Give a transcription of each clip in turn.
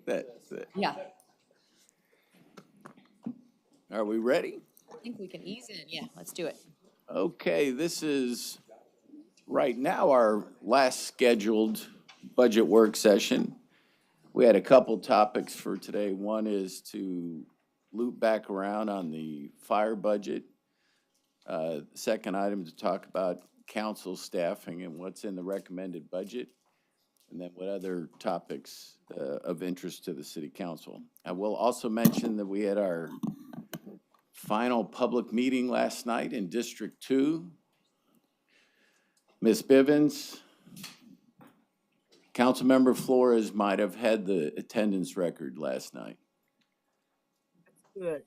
That's it. Yeah, Are we ready? I think we can ease in. Yeah, let's do it. Okay, this is right now our last scheduled budget work session. We had a couple topics for today. One is to loop back around on the fire budget. Second item to talk about council staffing and what's in the recommended budget. And then what other topics of interest to the city council. I will also mention that we had our final public meeting last night in District 2. Ms. Bivens, Councilmember Flores might have had the attendance record last night. Good.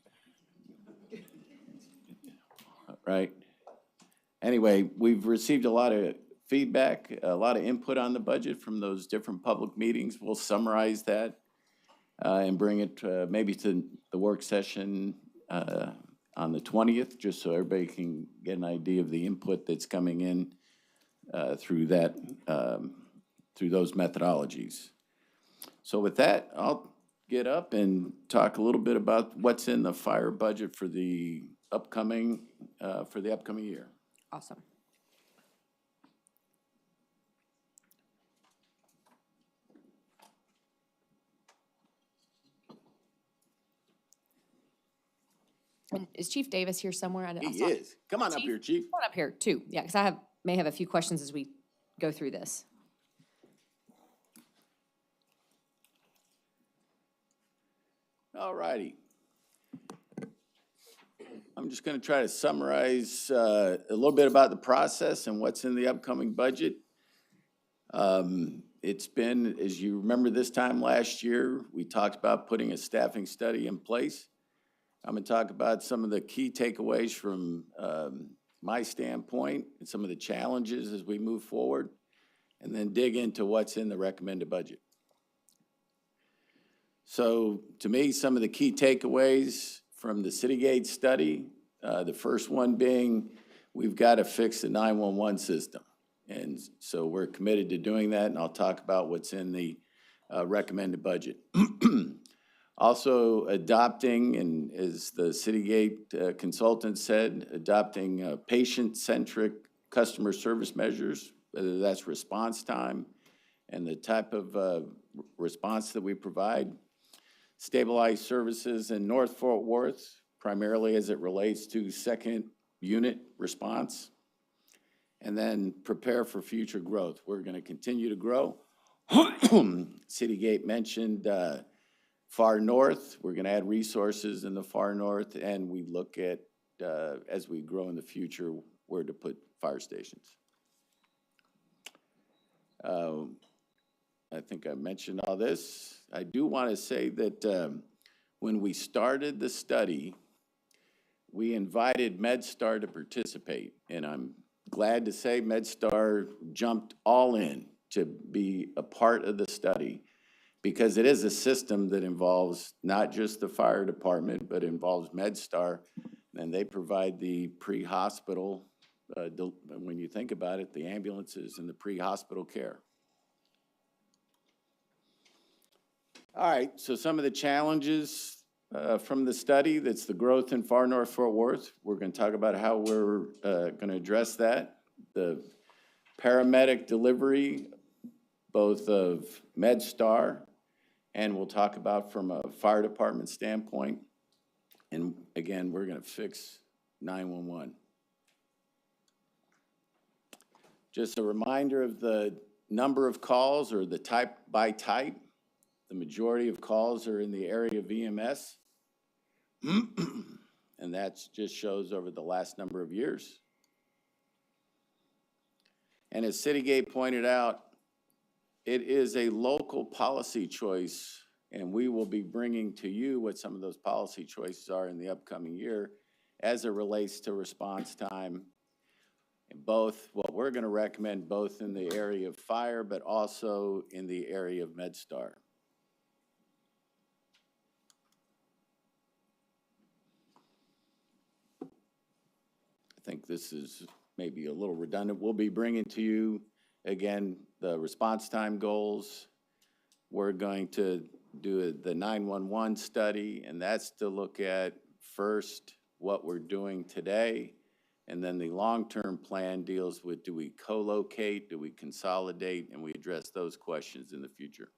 Right? Anyway, we've received a lot of feedback, a lot of input on the budget from those different public meetings. We'll summarize that and bring it maybe to the work session on the 20th, just so everybody can get an idea of the input that's coming in through that, through those methodologies. So with that, I'll get up and talk a little bit about what's in the fire budget for the upcoming year. Awesome. And is Chief Davis here somewhere? He is. Come on up here, Chief. Come on up here too. Yeah, because I may have a few questions as we go through this. All righty. I'm just going to try to summarize a little bit about the process and what's in the upcoming budget. It's been, as you remember this time last year, we talked about putting a staffing study in place. I'm going to talk about some of the key takeaways from my standpoint and some of the challenges as we move forward, and then dig into what's in the recommended budget. So to me, some of the key takeaways from the Citygate study, the first one being we've got to fix the 911 system. And so we're committed to doing that, and I'll talk about what's in the recommended budget. Also adopting, and as the Citygate consultant said, adopting patient-centric customer service measures, whether that's response time and the type of response that we provide. Stabilized services in North Fort Worth, primarily as it relates to second unit response. And then prepare for future growth. We're going to continue to grow. Citygate mentioned far north. We're going to add resources in the far north, and we look at, as we grow in the future, where to put fire stations. I think I mentioned all this. I do want to say that when we started the study, we invited MedStar to participate, and I'm glad to say MedStar jumped all in to be a part of the study, because it is a system that involves not just the fire department, but involves MedStar, and they provide the pre-hospital, when you think about it, the ambulances and the pre-hospital care. All right, so some of the challenges from the study, that's the growth in far north Fort Worth. We're going to talk about how we're going to address that. The paramedic delivery, both of MedStar, and we'll talk about from a fire department standpoint. And again, we're going to fix 911. Just a reminder of the number of calls, or the type by type. The majority of calls are in the area of EMS. And that just shows over the last number of years. And as Citygate pointed out, it is a local policy choice, and we will be bringing to you what some of those policy choices are in the upcoming year as it relates to response time. And both, what we're going to recommend both in the area of fire, but also in the area of MedStar. I think this is maybe a little redundant. We'll be bringing to you, again, the response time goals. We're going to do the 911 study, and that's to look at first what we're doing today, and then the long-term plan deals with, do we co-locate, do we consolidate, and we address those questions in the future.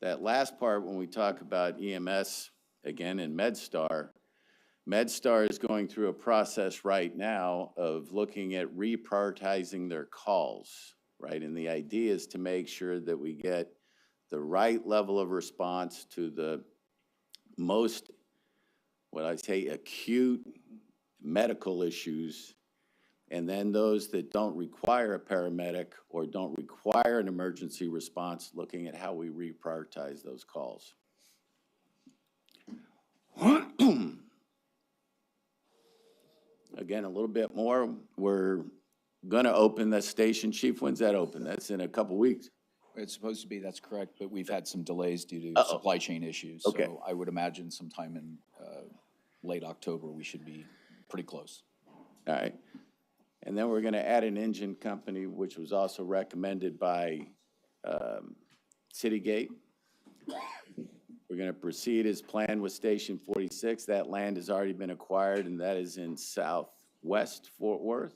That last part, when we talk about EMS, again, in MedStar, MedStar is going through a process right now of looking at reprioritizing their calls, right? And the idea is to make sure that we get the right level of response to the most, what I say, acute medical issues, and then those that don't require a paramedic or don't require an emergency response, looking at how we reprioritize those calls. Again, a little bit more. We're going to open the station. Chief, when's that open? That's in a couple weeks. It's supposed to be, that's correct, but we've had some delays due to supply chain issues. Okay. So I would imagine sometime in late October, we should be pretty close. All right. And then we're going to add an engine company, which was also recommended by Citygate. We're going to proceed as planned with Station 46. That land has already been acquired, and that is in southwest Fort Worth.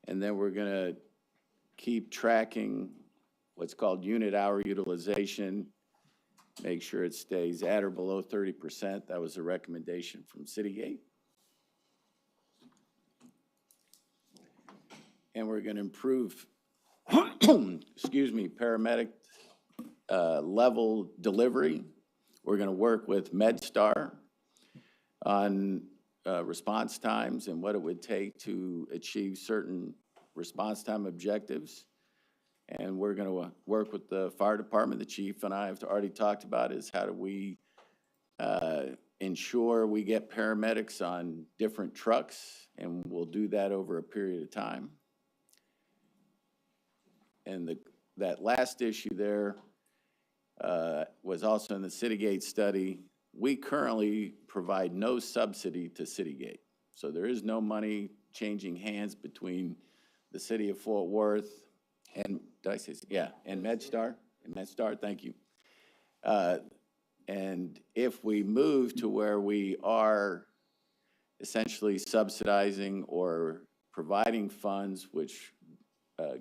And then we're going to keep tracking what's called unit hour utilization, make sure it stays at or below 30%. That was a recommendation from Citygate. And we're going to improve, excuse me, paramedic level delivery. We're going to work with MedStar on response times and what it would take to achieve certain response time objectives. And we're going to work with the fire department. The chief and I have already talked about is how do we ensure we get paramedics on different trucks, and we'll do that over a period of time. And that last issue there was also in the Citygate study. We currently provide no subsidy to Citygate. So there is no money changing hands between the city of Fort Worth and, did I say, yeah, and MedStar, thank you. And if we move to where we are essentially subsidizing or providing funds which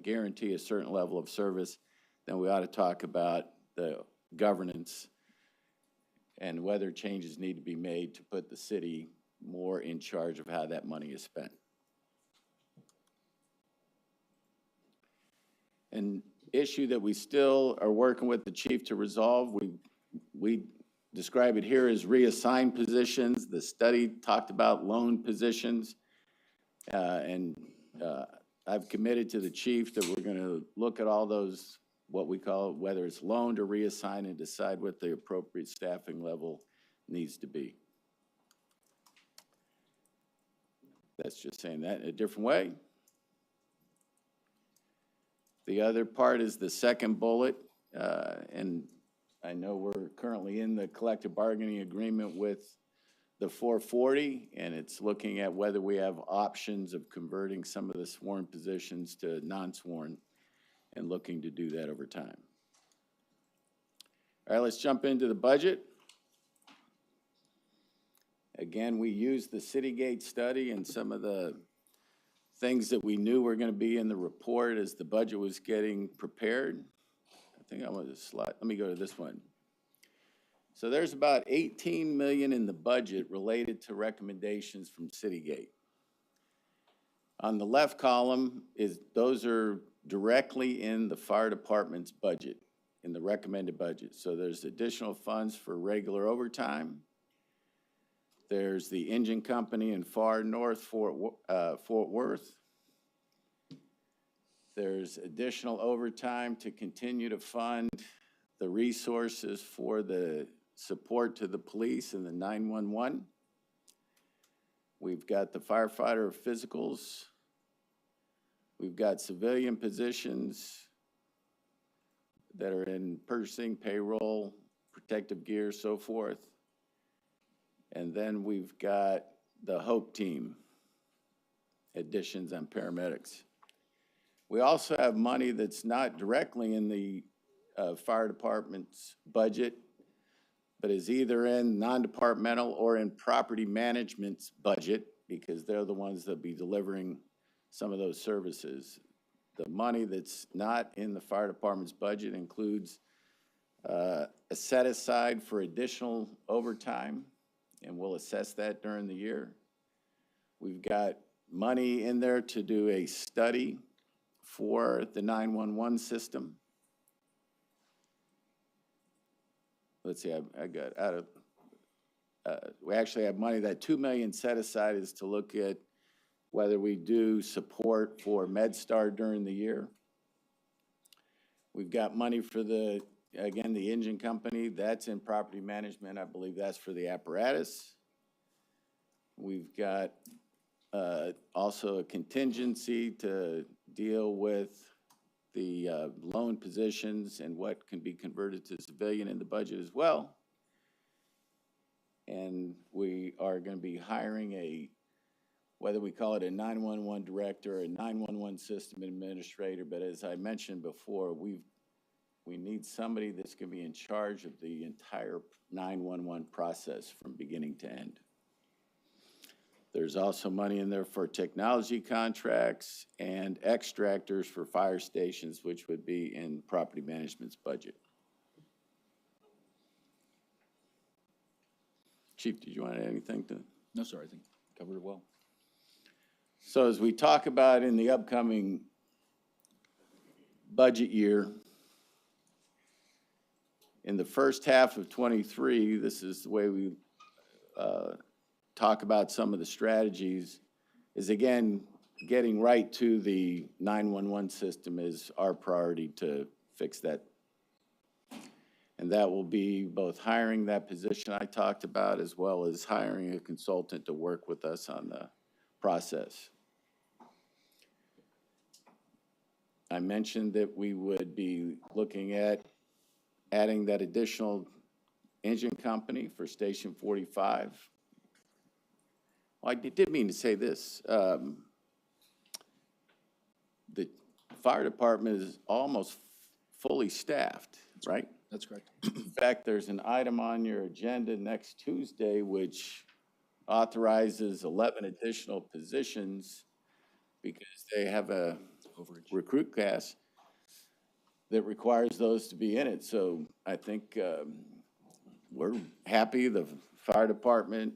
guarantee a certain level of service, then we ought to talk about the governance and whether changes need to be made to put the city more in charge of how that money is spent. An issue that we still are working with the chief to resolve, we describe it here as reassigned positions. The study talked about loan positions, and I've committed to the chief that we're going to look at all those, what we call, whether it's loaned or reassigned, and decide what the appropriate staffing level needs to be. That's just saying that in a different way. The other part is the second bullet, and I know we're currently in the collective bargaining agreement with the 440, and it's looking at whether we have options of converting some of the sworn positions to non-sworn and looking to do that over time. All right, let's jump into the budget. Again, we used the Citygate study and some of the things that we knew were going to be in the report as the budget was getting prepared. I think I want to slide. Let me go to this one. So there's about 18 million in the budget related to recommendations from Citygate. On the left column those are directly in the fire department's budget, in the recommended budget. So there's additional funds for regular overtime. There's the engine company in far north Fort Worth. There's additional overtime to continue to fund the resources for the support to the police and the 911. We've got the firefighter physicals. We've got civilian positions that are in purchasing, payroll, protective gear, so forth. And then we've got the HOPE team, additions on paramedics. We also have money that's not directly in the fire department's budget, but is either in non-departmental or in property management's budget, because they're the ones that be delivering some of those services. The money that's not in the fire department's budget includes a set aside for additional overtime, and we'll assess that during the year. We've got money in there to do a study for the 911 system. Let's see, I got out of, we actually have money, that $2 million set aside is to look at whether we do support for MedStar during the year. We've got money for the, again, the engine company, that's in property management. I believe that's for the apparatus. We've got also a contingency to deal with the loan positions and what can be converted to civilian in the budget as well. And we are going to be hiring a, whether we call it a 911 director or a 911 system administrator, but as I mentioned before, we need somebody that's going to be in charge of the entire 911 process from beginning to end. There's also money in there for technology contracts and extractors for fire stations, which would be in property management's budget. Chief, did you want to add anything to? No, sir, I think covered it well. So as we talk about in the upcoming budget year, in the first half of 23, this is the way we talk about some of the strategies, is again, getting right to the 911 system is our priority to fix that. And that will be both hiring that position I talked about, as well as hiring a consultant to work with us on the process. I mentioned that we would be looking at adding that additional engine company for Station 45. Well, I did mean to say this. The fire department is almost fully staffed, right? That's correct. In fact, there's an item on your agenda next Tuesday which authorizes 11 additional positions because they have a Overage. recruit class that requires those to be in it. So I think we're happy, the fire department,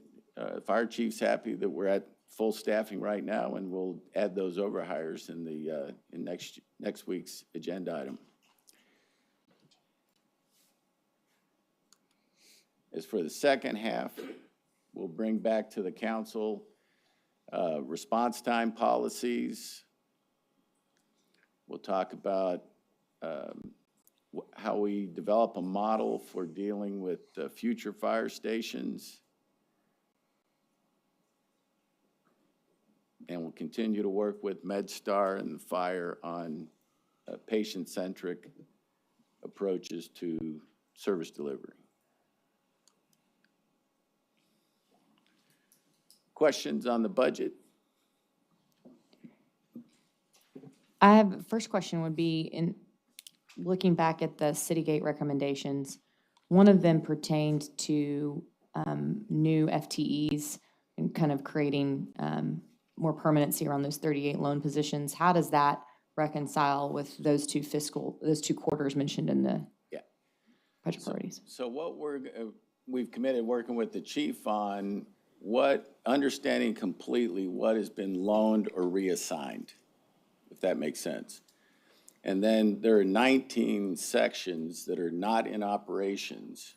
fire chief's happy that we're at full staffing right now, and we'll add those overhires in the in next week's agenda item. As for the second half, we'll bring back to the council response time policies. We'll talk about how we develop a model for dealing with future fire stations. And we'll continue to work with MedStar and the fire on patient-centric approaches to service delivery. Questions on the budget? I have, first question would be, in looking back at the Citygate recommendations, one of them pertained to new FTEs and kind of creating more permanency around those 38 loan positions. How does that reconcile with those two quarters mentioned in the budget priorities? So what we've committed working with the chief on understanding completely what has been loaned or reassigned, if that makes sense. And then there are 19 sections that are not in operations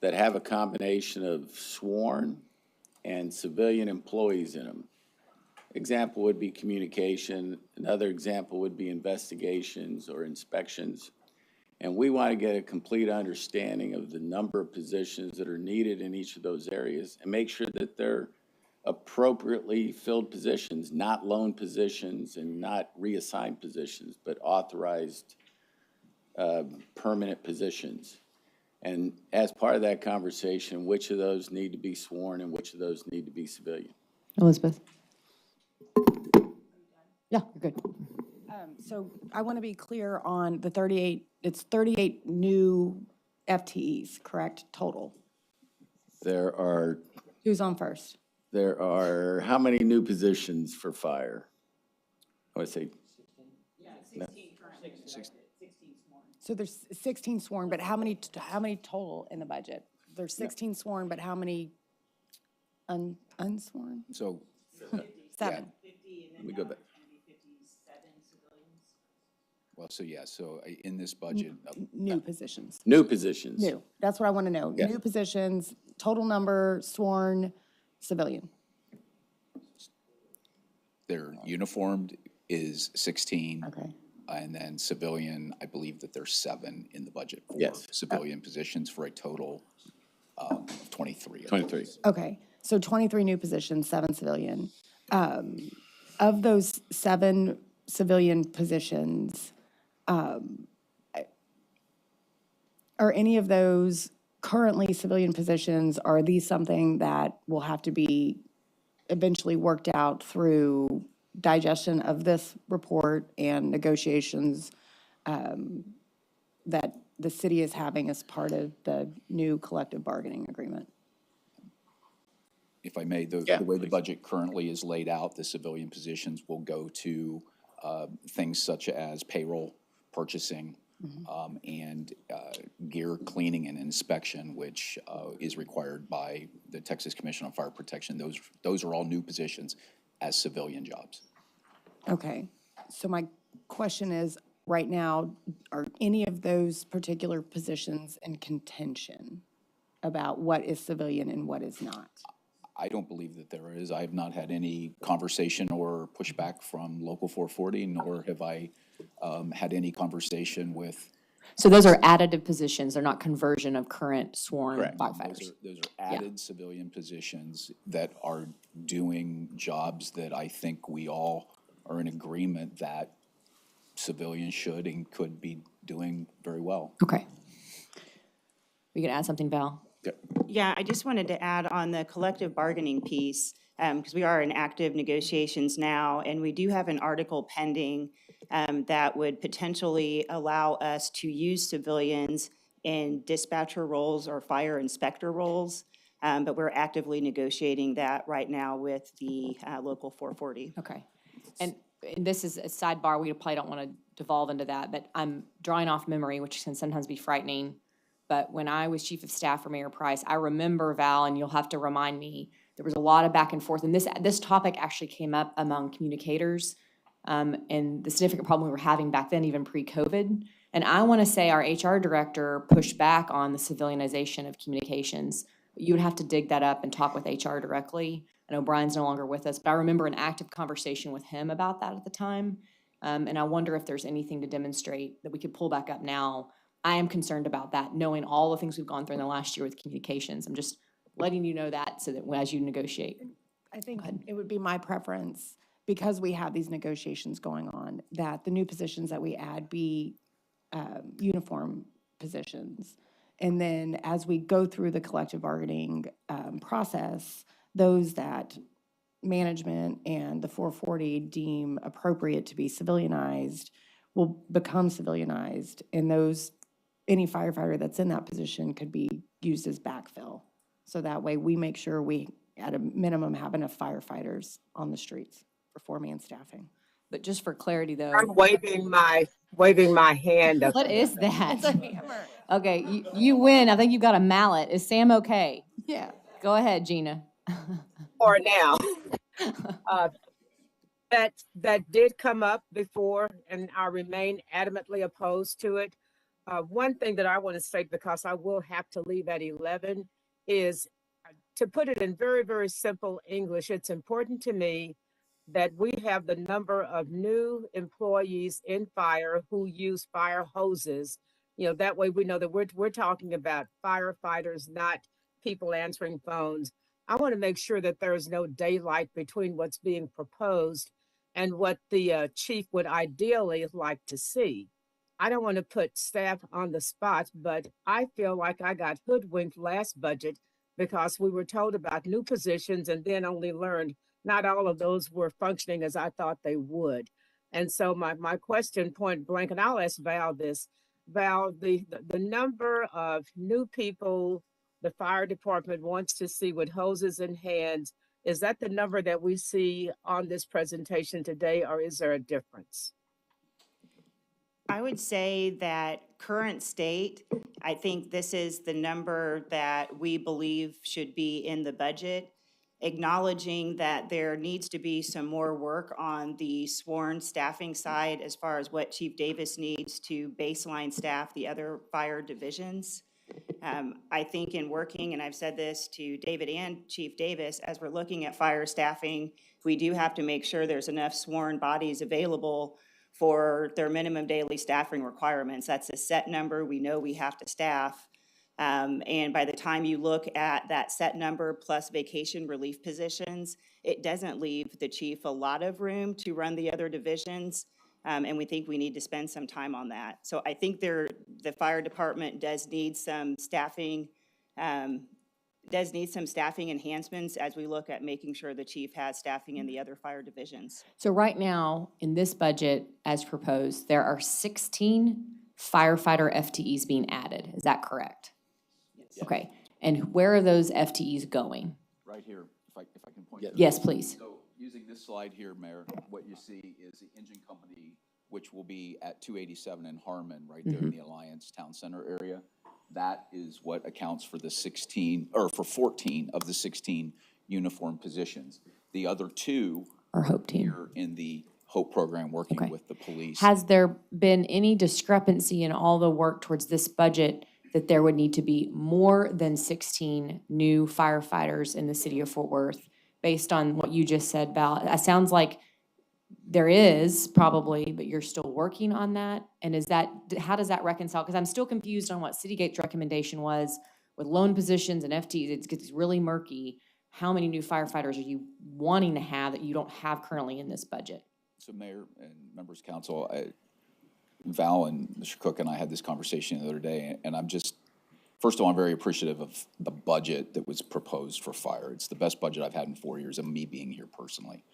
that have a combination of sworn and civilian employees in them. Example would be communication. Another example would be investigations or inspections. And we want to get a complete understanding of the number of positions that are needed in each of those areas and make sure that they're appropriately filled positions, not loan positions and not reassigned positions, but authorized permanent positions. And as part of that conversation, which of those need to be sworn and which of those need to be civilian? Elizabeth? Yeah, you're good. So I want to be clear on the 38, it's 38 new FTEs, correct, total? There are, Who's on first? how many new positions for fire? I would say, So there's 16 sworn, but how many total in the budget? There's 16 sworn, but how many unsworn? So, 7. let me go back. well, so yeah, so in this budget, New positions. New positions. New. That's what I want to know. Yeah. New positions, total number, sworn, civilian. their uniformed is 16. Okay. And then civilian, I believe that there's 7 in the budget for Yes. civilian positions for a total of 23. 23. Okay, so 23 new positions, 7 civilian. Of those 7 civilian positions, are any of those currently civilian positions, are these something that will have to be eventually worked out through digestion of this report and negotiations that the city is having as part of the new collective bargaining agreement? If I may, the way the budget currently is laid out, the civilian positions will go to things such as payroll, purchasing, and gear cleaning and inspection, which is required by the Texas Commission on Fire Protection. Those are all new positions as civilian jobs. Okay, so my question is, right now, are any of those particular positions in contention about what is civilian and what is not? I don't believe that there is. I have not had any conversation or pushback from Local 440, nor have I had any conversation with. So those are additive positions, they're not conversion of current sworn Correct. firefighters. Those are added civilian positions that are doing jobs that I think we all are in agreement that civilians should and could be doing very well. Okay. We can add something, Val? Yeah, I just wanted to add on the collective bargaining piece, because we are in active negotiations now, and we do have an article pending that would potentially allow us to use civilians in dispatcher roles or fire inspector roles, but we're actively negotiating that right now with the Local 440. Okay. And this is a sidebar, we probably don't want to devolve into that, but I'm drawing off memory, which can sometimes be frightening. But when I was chief of staff for Mayor Price, I remember, Val, and you'll have to remind me, there was a lot of back and forth. And this topic actually came up among communicators and the significant problem we were having back then, even pre-COVID. And I want to say our HR director pushed back on the civilianization of communications. You would have to dig that up and talk with HR directly. I know Brian's no longer with us, but I remember an active conversation with him about that at the time. And I wonder if there's anything to demonstrate that we could pull back up now. I am concerned about that, knowing all the things we've gone through in the last year with communications. I'm just letting you know that so that as you negotiate. I think it would be my preference, because we have these negotiations going on, that the new positions that we add be uniform positions. And then as we go through the collective bargaining process, those that management and the 440 deem appropriate to be civilianized will become civilianized, and those, any firefighter that's in that position could be used as backfill. So that way we make sure we, at a minimum, have enough firefighters on the streets for 4-man staffing. But just for clarity, though. I'm waving my hand up. What is that? Okay, you win. I think you got a mallet. Is Sam okay? Yeah. Go ahead, Gina. For now. That did come up before, and I remain adamantly opposed to it. One thing that I want to say, because I will have to leave at 11, is to put it in very, very simple English. It's important to me that we have the number of new employees in fire who use fire hoses. You know, that way we know that we're talking about firefighters, not people answering phones. I want to make sure that there is no daylight between what's being proposed and what the chief would ideally like to see. I don't want to put staff on the spot, but I feel like I got hoodwinked last budget because we were told about new positions and then only learned not all of those were functioning as I thought they would. And so my question point blank, and I'll ask Val this, Val, the number of new people the fire department wants to see with hoses in hand, is that the number that we see on this presentation today, or is there a difference? I would say that current state, I think this is the number that we believe should be in the budget, acknowledging that there needs to be some more work on the sworn staffing side as far as what Chief Davis needs to baseline staff the other fire divisions. I think in working, and I've said this to David and Chief Davis, as we're looking at fire staffing, we do have to make sure there's enough sworn bodies available for their minimum daily staffing requirements. That's a set number we know we have to staff. And by the time you look at that set number plus vacation relief positions, it doesn't leave the chief a lot of room to run the other divisions. And we think we need to spend some time on that. So I think the fire department does need some staffing, enhancements as we look at making sure the chief has staffing in the other fire divisions. So right now, in this budget as proposed, there are 16 firefighter FTEs being added. Is that correct? Yes. Okay. And where are those FTEs going? Right here, if I can point to it. Yes, please. So using this slide here, Mayor, what you see is the engine company, which will be at 287 in Harmon, right there in the Alliance Town Center area. That is what accounts for the 14 of the 16 uniform positions. The other two Our HOPE team. here in the HOPE program working Okay. with the police. Has there been any discrepancy in all the work towards this budget that there would need to be more than 16 new firefighters in the city of Fort Worth based on what you just said, Val? It sounds like there is probably, but you're still working on that. And how does that reconcile? Because I'm still confused on what Citygate's recommendation was with lone positions and FTEs. It gets really murky. How many new firefighters are you wanting to have that you don't have currently in this budget? So Mayor and members of council, Val and Mr. Cook and I had this conversation the other day, and first of all, I'm very appreciative of the budget that was proposed for fire. It's the best budget I've had in 4 years of me being here personally.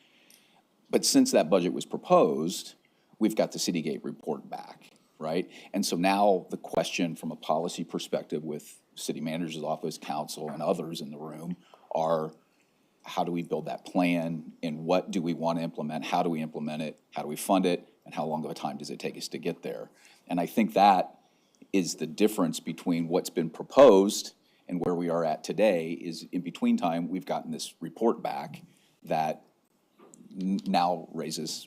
But since that budget was proposed, we've got the Citygate report back, right? And so now the question from a policy perspective with city manager's office, council, and others in the room are, how do we build that plan, and what do we want to implement? How do we implement it? How do we fund it? And how long of a time does it take us to get there? And I think that is the difference between what's been proposed and where we are at today. Is in between time, we've gotten this report back that now raises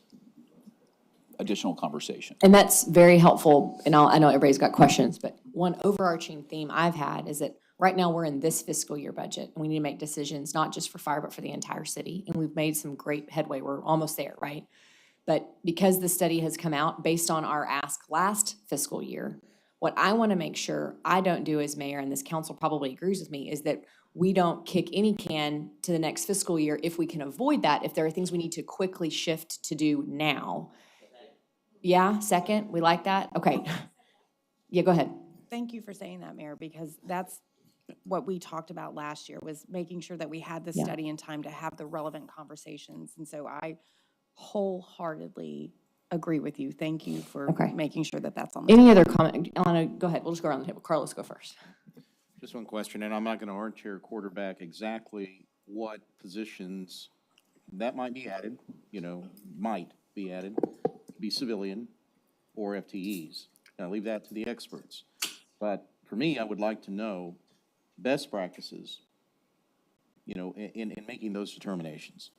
additional conversation. And that's very helpful. And I know everybody's got questions, but one overarching theme I've had is that right now we're in this fiscal year budget, and we need to make decisions, not just for fire, but for the entire city. And we've made some great headway. We're almost there, right? But because the study has come out based on our ask last fiscal year, what I want to make sure I don't do as mayor, and this council probably agrees with me, is that we don't kick any can to the next fiscal year if we can avoid that, if there are things we need to quickly shift to do now. Yeah, second, we like that? Okay. Yeah, go ahead. Thank you for saying that, Mayor, because that's what we talked about last year, was making sure that we had the Yeah. study in time to have the relevant conversations. And so I wholeheartedly agree with you. Thank you for Okay. making sure that that's on the. Any other comment? Elena, go ahead. We'll just go around the table. Carlos, go first. Just one question, and I'm not gonna armchair quarterback exactly what positions that might be added, might be added, be civilian or FTEs. I'll leave that to the experts. But for me, I would like to know best practices, in making those determinations,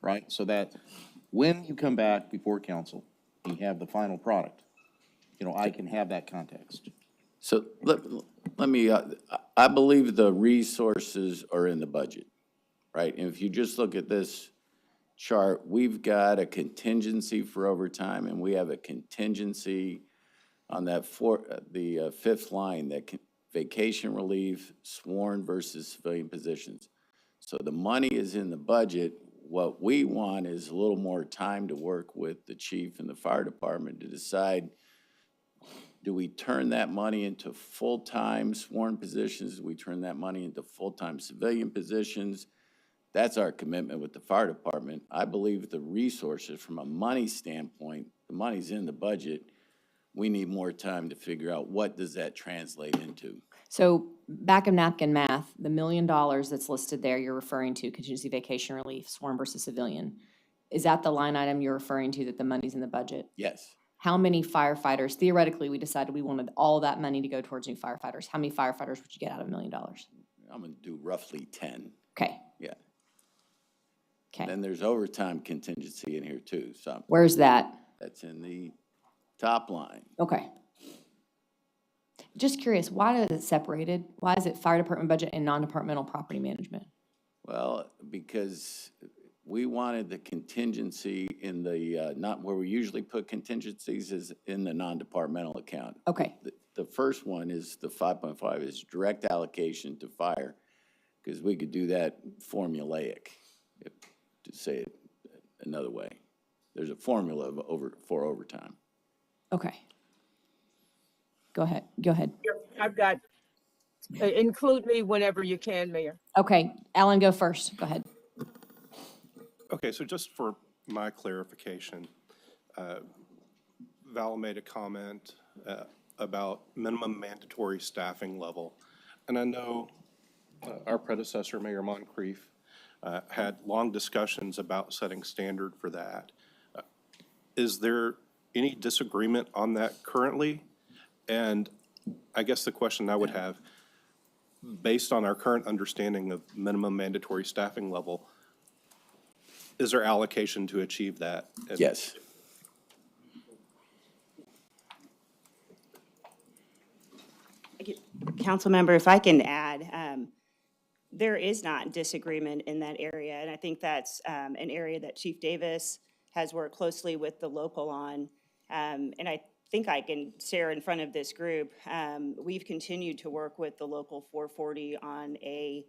right? So that when you come back before council, you have the final product, I can have that context. So let me, I believe the resources are in the budget, right? And if you just look at this chart, we've got a contingency for overtime, and we have a contingency on that the fifth line, vacation relief, sworn versus civilian positions. So the money is in the budget. What we want is a little more time to work with the chief and the fire department to decide, do we turn that money into full-time sworn positions? Do we turn that money into full-time civilian positions? That's our commitment with the fire department. I believe the resources from a money standpoint the money's in the budget. We need more time to figure out what does that translate into. So back of napkin math, the $1 million that's listed there, you're referring to contingency vacation relief, sworn versus civilian. Is that the line item you're referring to, that the money's in the budget? Yes, How many firefighters, theoretically, we decided we wanted all that money to go towards new firefighters. How many firefighters would you get out of $1 million? I'm gonna do roughly 10, Okay, yeah. okay. Then there's overtime contingency in here too, so Where's that? that's in the top line. Okay. Just curious, why is it separated? Why is it fire department budget and non-departmental property management? Well, because we wanted the contingency in the, not where we usually put contingencies, is in the non-departmental account. Okay, The first one is the 5.5 is direct allocation to fire, because we could do that formulaic, to say it another way. There's a formula for overtime. okay. Go ahead, go ahead. I've got, include me whenever you can, Mayor. Okay, Alan, go first. Go ahead. Okay, so just for my clarification, Val made a comment about minimum mandatory staffing level. And I know our predecessor, Mayor Moncrief, had long discussions about setting standard for that. Is there any disagreement on that currently? And I guess the question I would have, based on our current understanding of minimum mandatory staffing level, is there allocation to achieve that? And Yes. Councilmember, if I can add, there is not disagreement in that area, and I think that's an area that Chief Davis has worked closely with the local on. And I think I can share in front of this group, we've continued to work with the local 440 on a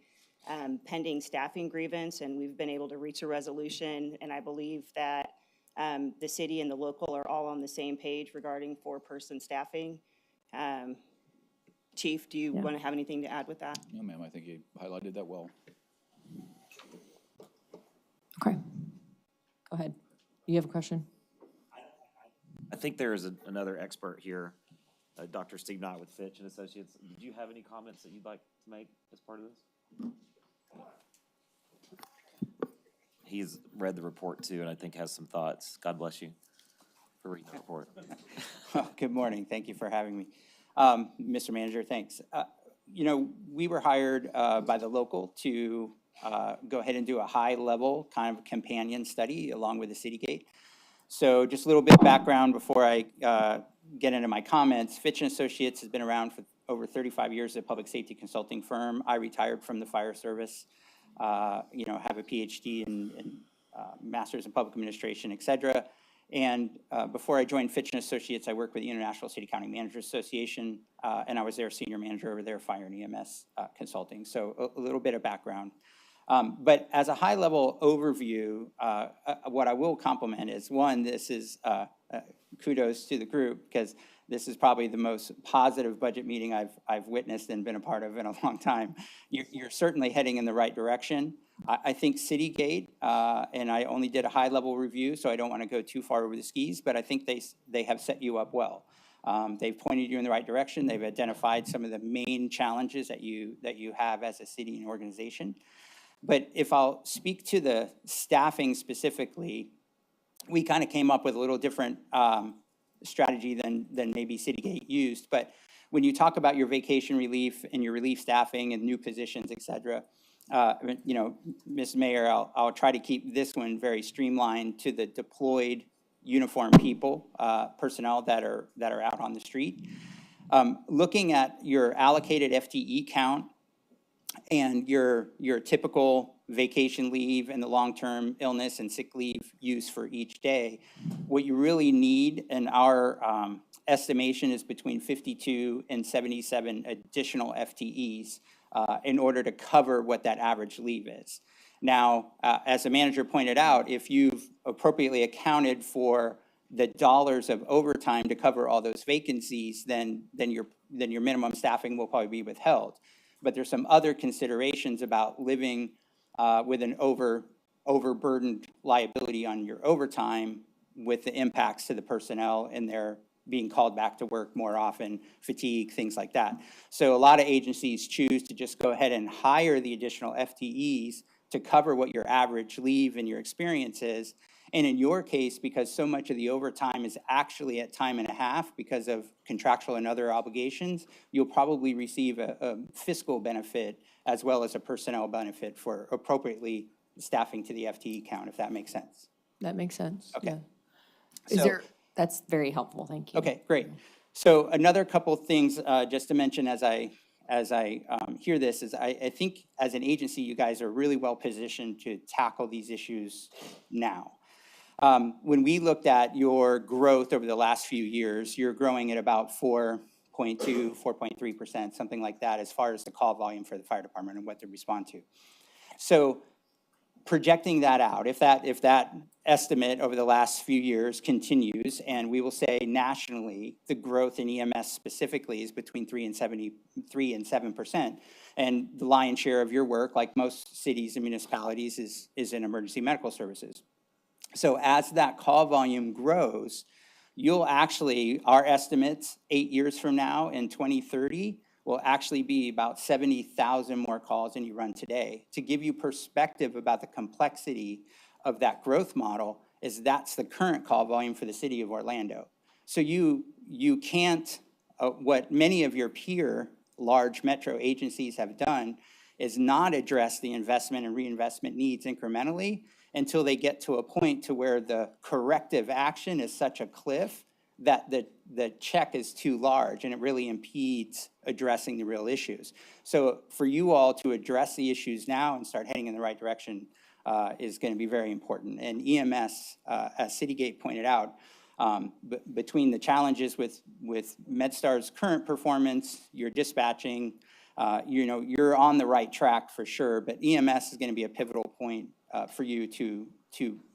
pending staffing grievance, and we've been able to reach a resolution, and I believe that the city and the local are all on the same page regarding four-person staffing. Chief, do you want to have anything to add with that? No, ma'am, I think you highlighted that well. Okay. Go ahead. You have a question? I think there is another expert here, Dr. Steve Knott with Fitch and Associates. Did you have any comments that you'd like to make as part of this? He's read the report too, and I think has some thoughts. God bless you for reading the report. Good morning. Thank you for having me. Mr. Manager, thanks. You know, we were hired by the local to go ahead and do a high-level kind of companion study along with the City Gate. So just a little bit of background before I get into my comments. Fitch & Associates has been around for over 35 years as a public safety consulting firm. I retired from the fire service, you know, have a PhD in Master's in Public Administration, et cetera. And before I joined Fitch & Associates, I worked with the International City County Managers Association, and I was their senior manager over their fire and EMS consulting. So a little bit of background. But as a high-level overview, what I will compliment is, one, this is kudos to the group, because this is probably the most positive budget meeting I've witnessed and been a part of in a long time. You're certainly heading in the right direction. I think Citygate, and I only did a high-level review, so I don't want to go too far over the skis, but I think they have set you up well. They've pointed you in the right direction. They've identified some of the main challenges that you have as a city and organization. But if I'll speak to the staffing specifically, we kind of came up with a little different strategy than maybe Citygate used. But when you talk about your vacation relief and your relief staffing and new positions, et cetera, you know, Ms. Mayor, I'll try to keep this one very streamlined to the deployed uniformed people, personnel that are out on the street. Looking at your allocated FTE count and your typical vacation leave and the long-term illness and sick leave use for each day, what you really need in our estimation is between 52 and 77 additional FTEs in order to cover what that average leave is. Now, as the manager pointed out, if you've appropriately accounted for the dollars of overtime to cover all those vacancies, then your minimum staffing will probably be withheld. But there's some other considerations about living with an overburdened liability on your overtime with the impacts to the personnel and their being called back to work more often, fatigue, things like that. So a lot of agencies choose to just go ahead and hire the additional FTEs to cover what your average leave and your experience is. And in your case, because so much of the overtime is actually at time and a half because of contractual and other obligations, you'll probably receive a fiscal benefit as well as a personnel benefit for appropriately staffing to the FTE count, if that makes sense. That makes sense. Okay. Yeah. Is So- there, that's very helpful, thank you. Okay, great. So another couple things just to mention as I hear this is I think as an agency, you guys are really well positioned to tackle these issues now. When we looked at your growth over the last few years, you're growing at about 4.2, 4.3%, something like that, as far as the call volume for the fire department and what they respond to. So projecting that out, if that estimate over the last few years continues, and we will say nationally, the growth in EMS specifically is between 3 and 7%, and the lion's share of your work, like most cities and municipalities, is in emergency medical services. So as that call volume grows, you'll actually, our estimates 8 years from now in 2030 will actually be about 70,000 more calls than you run today. To give you perspective about the complexity of that growth model, is that's the current call volume for the city of Orlando. So you can't, what many of your peer large metro agencies have done is not address the investment and reinvestment needs incrementally until they get to a point to where the corrective action is such a cliff that the check is too large and it really impedes addressing the real issues. So for you all to address the issues now and start heading in the right direction is going to be very important. And EMS, as Citygate pointed out, between the challenges with MedStar's current performance, your dispatching, you're on the right track for sure, but EMS is going to be a pivotal point for you to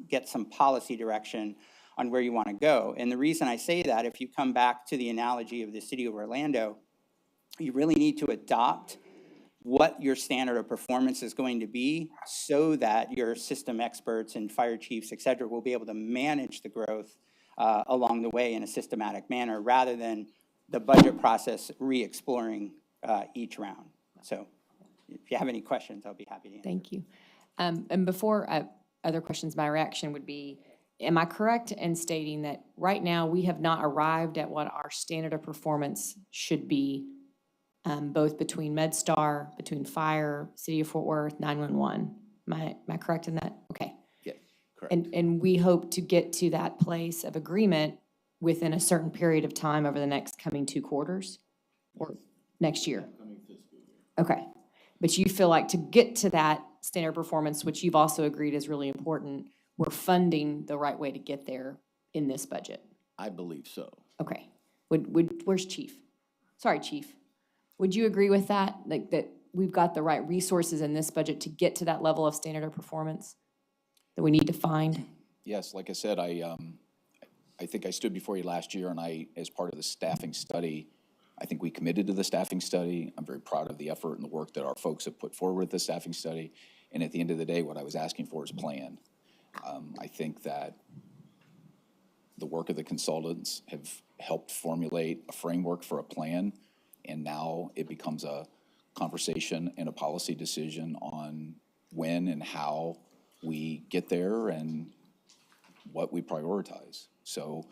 get some policy direction on where you want to go. And the reason I say that, if you come back to the analogy of the city of Orlando, you really need to adopt what your standard of performance is going to be so that your system experts and fire chiefs, et cetera, will be able to manage the growth along the way in a systematic manner rather than the budget process re-exploring each round. So if you have any questions, I'll be happy to answer. Thank you. And before other questions, my reaction would be, am I correct in stating that right now we have not arrived at what our standard of performance should be, both between MedStar, between fire, City of Fort Worth, 911? Am I correct in that? Okay. Yeah, correct. And we hope to get to that place of agreement within a certain period of time over the next coming 2 quarters or next year? Okay. But you feel like to get to that standard performance, which you've also agreed is really important, we're funding the right way to get there in this budget? I believe so. Okay. Where's Chief? Sorry, Chief. Would you agree with that? Like that we've got the right resources in this budget to get to that level of standard of performance that we need to find? Yes, like I said, I think I stood before you last year, and as part of the staffing study, I think we committed to the staffing study. I'm very proud of the effort and the work that our folks have put forward with the staffing study. And at the end of the day, what I was asking for is a plan. I think that the work of the consultants have helped formulate a framework for a plan, and now it becomes a conversation and a policy decision on when and how we get there and what we prioritize. So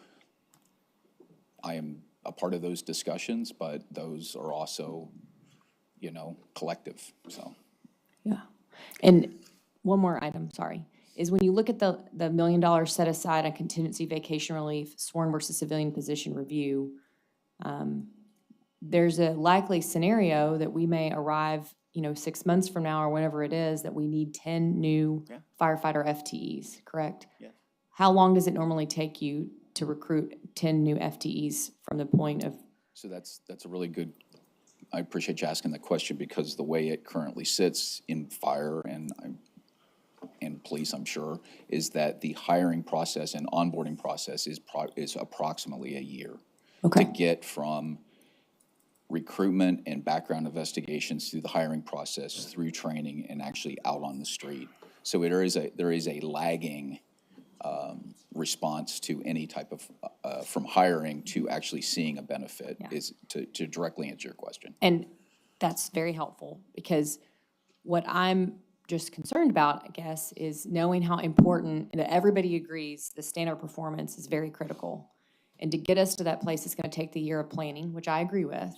I am a part of those discussions, but those are also, collective, so. Yeah. And one more item, sorry, is when you look at the $1 million set aside on contingency vacation relief, sworn versus civilian position review, there's a likely scenario that we may arrive, 6 months from now or whenever it is, that we need 10 new firefighter FTEs, correct? Yeah. How long does it normally take you to recruit 10 new FTEs from the point of? So that's a really good, I appreciate you asking that question, because the way it currently sits in fire and police, I'm sure, is that the hiring process and onboarding process is approximately a year. Okay. To get from recruitment and background investigations through the hiring process, through training, and actually out on the street. So there is a lagging response to any type of, from hiring to actually seeing a benefit, Yeah. is to directly answer your question. And that's very helpful, because what I'm just concerned about, I guess, is knowing how important, and that everybody agrees, the standard of performance is very critical. And to get us to that place, it's gonna take the year of planning, which I agree with.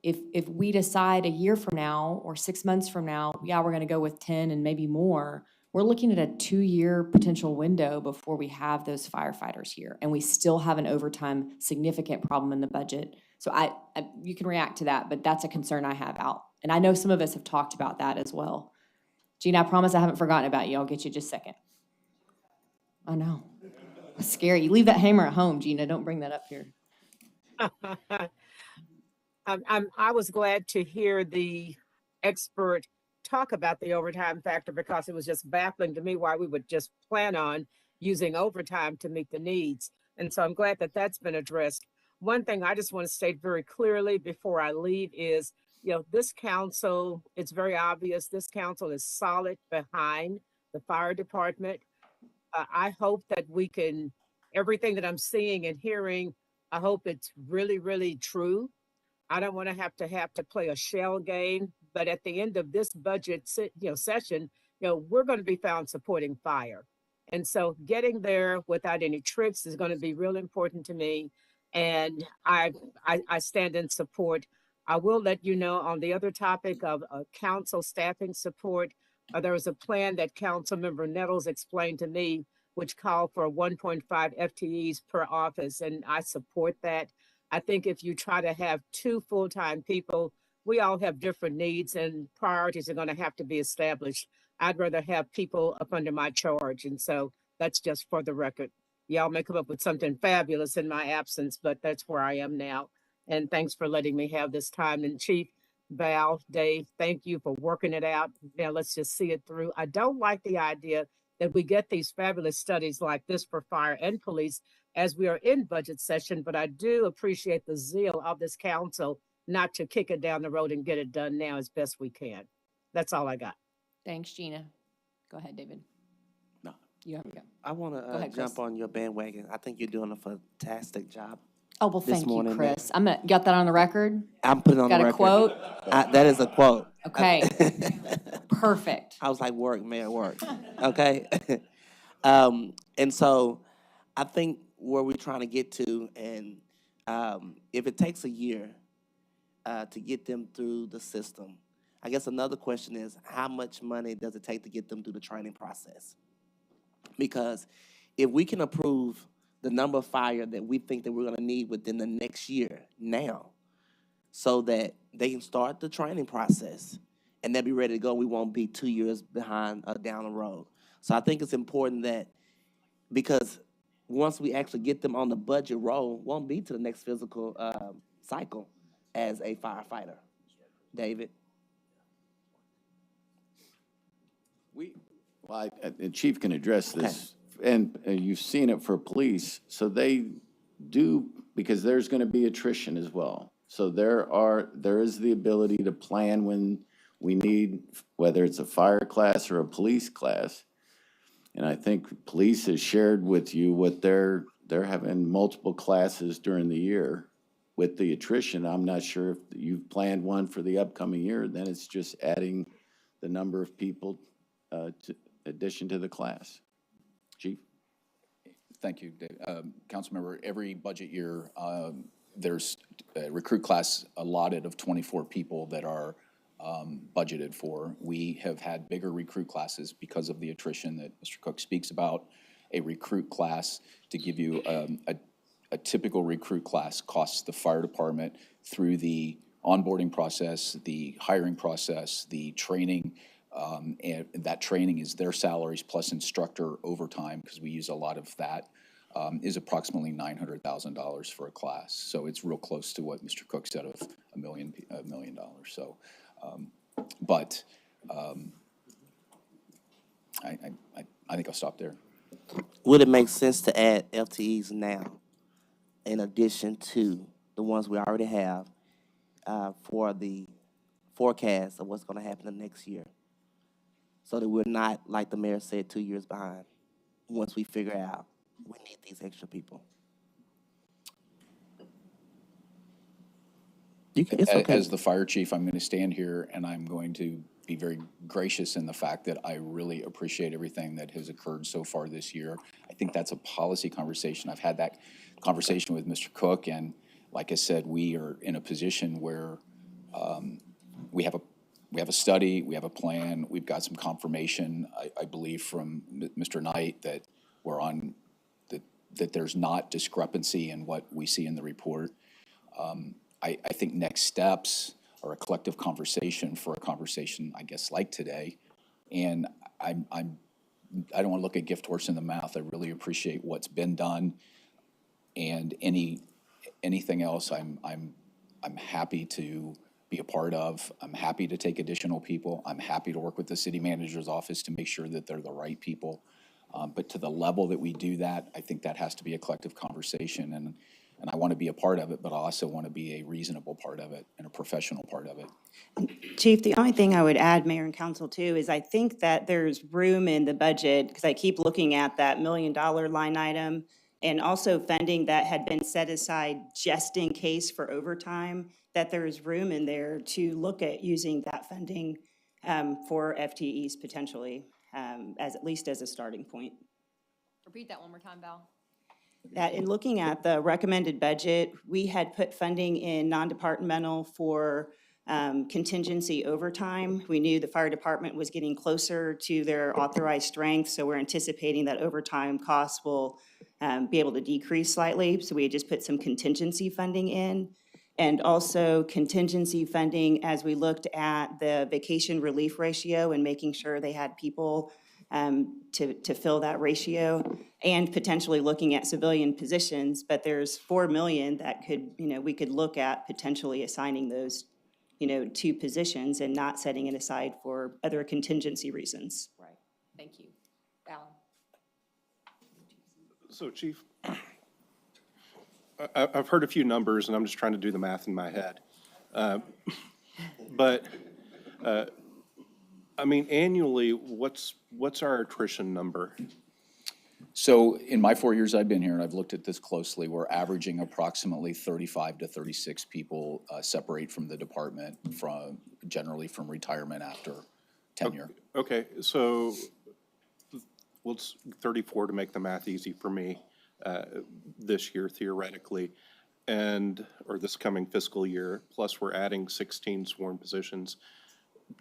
If we decide a year from now or 6 months from now, yeah, we're gonna go with 10 and maybe more, we're looking at a 2-year potential window before we have those firefighters here. And we still have an overtime significant problem in the budget. So you can react to that, but that's a concern I have out. And I know some of us have talked about that as well. Gina, I promise I haven't forgotten about you. I'll get you just a second. I know. It's scary. You leave that hammer at home, Gina. Don't bring that up here. I was glad to hear the expert talk about the overtime factor, because it was just baffling to me why we would just plan on using overtime to meet the needs. And so I'm glad that that's been addressed. One thing I just want to state very clearly before I leave is, this council, it's very obvious, this council is solid behind the fire department. I hope that we can, everything that I'm seeing and hearing, I hope it's really, really true. I don't want to have to play a shell game, but at the end of this budget, session, we're going to be found supporting fire. And so getting there without any tricks is going to be real important to me. And I stand in support. I will let you know on the other topic of council staffing support. There was a plan that Council Member Nettles explained to me, which called for 1.5 FTEs per office, and I support that. I think if you try to have 2 full-time people, we all have different needs and priorities are going to have to be established. I'd rather have people up under my charge. And so that's just for the record. Y'all may come up with something fabulous in my absence, but that's where I am now. And thanks for letting me have this time. And Chief Val, Dave, thank you for working it out. Now let's just see it through. I don't like the idea that we get these fabulous studies like this for fire and police as we are in budget session, but I do appreciate the zeal of this council not to kick it down the road and get it done now as best we can. That's all I got. Thanks, Gina. Go ahead, David. No. You have to go. I want Go ahead, to jump Chris. on your bandwagon. I think you're doing a fantastic job. Oh, well, This thank you, morning, Chris. I'm gonna, got that on the record? I'm putting it on Got the a record. quote? That is a quote. Okay. Perfect. I was like, work, man, work. Okay? And so I think where we're trying to get to, and if it takes a year to get them through the system, I guess another question is, how much money does it take to get them through the training process? Because if we can approve the number of fire that we think that we're going to need within the next year now, so that they can start the training process and they'll be ready to go, we won't be 2 years behind down the road. So I think it's important that, because once we actually get them on the budget roll, won't be to the next physical cycle as a firefighter. David? The chief can address this, and you've seen it for police, so they do, because there's gonna be attrition as well. So there is the ability to plan when we need, whether it's a fire class or a police class. And I think police has shared with you what they're having multiple classes during the year with the attrition. I'm not sure if you've planned one for the upcoming year, then it's just adding the number of people to addition to the class. Chief? Thank you, Dave. Councilmember, every budget year, there's a recruit class allotted of 24 people that are budgeted for. We have had bigger recruit classes because of the attrition that Mr. Cook speaks about. A recruit class, to give you a typical recruit class, costs the fire department through the onboarding process, the hiring process, the training, and that training is their salaries plus instructor overtime, because we use a lot of that, is approximately $900,000 for a class. So it's real close to what Mr. Cook said of $1 million. So, I think I'll stop there. Would it make sense to add FTEs now in addition to the ones we already have for the forecast of what's going to happen the next year, so that we're not, like the mayor said, 2 years behind once we figure out we need these extra people. It's okay. As the fire chief, I'm going to stand here and I'm going to be very gracious in the fact that I really appreciate everything that has occurred so far this year. I think that's a policy conversation. I've had that conversation with Mr. Cook, and like I said, we are in a position where we have a study, we have a plan, we've got some confirmation, I believe, from Mr. Knight that we're on, that there's not discrepancy in what we see in the report. I think next steps are a collective conversation for a conversation, I guess, like today. And I don't want to look a gift horse in the mouth. I really appreciate what's been done, and anything else I'm happy to be a part of. I'm happy to take additional people. I'm happy to work with the city manager's office to make sure that they're the right people. But to the level that we do that, I think that has to be a collective conversation, and I want to be a part of it, but I also want to be a reasonable part of it and a professional part of it. Chief, the only thing I would add, Mayor and Council, too, is I think that there's room in the budget, because I keep looking at that $1 million line item, and also funding that had been set aside just in case for overtime, that there's room in there to look at using that funding for FTEs potentially, as at least as a starting point. Repeat that one more time, Val. That in looking at the recommended budget, we had put funding in non-departmental for contingency overtime. We knew the fire department was getting closer to their authorized strength, so we're anticipating that overtime costs will be able to decrease slightly. So we had just put some contingency funding in. And also contingency funding as we looked at the vacation relief ratio and making sure they had people to fill that ratio, and potentially looking at civilian positions. But there's $4 million that could, we could look at potentially assigning those, to positions and not setting it aside for other contingency reasons. Right. Thank you. Alan? So, Chief, I've heard a few numbers, and I'm just trying to do the math in my head. But I mean, annually, what's our attrition number? So in my 4 years I've been here, and I've looked at this closely, we're averaging approximately 35 to 36 people separate from the department generally from retirement after tenure. Okay, so well, it's 34 to make the math easy for me this year theoretically, or this coming fiscal year, plus we're adding 16 sworn positions,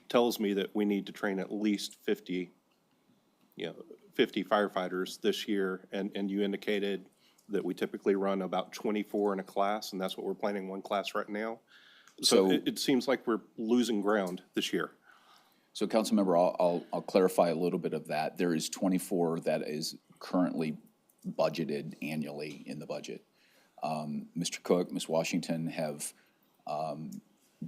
tells me that we need to train at least 50 firefighters this year, and you indicated that we typically run about 24 in a class, and that's what we're planning, one class right now. So it seems like we're losing ground this year. So Councilmember, I'll clarify a little bit of that. There is 24 that is currently budgeted annually in the budget. Mr. Cook, Ms. Washington have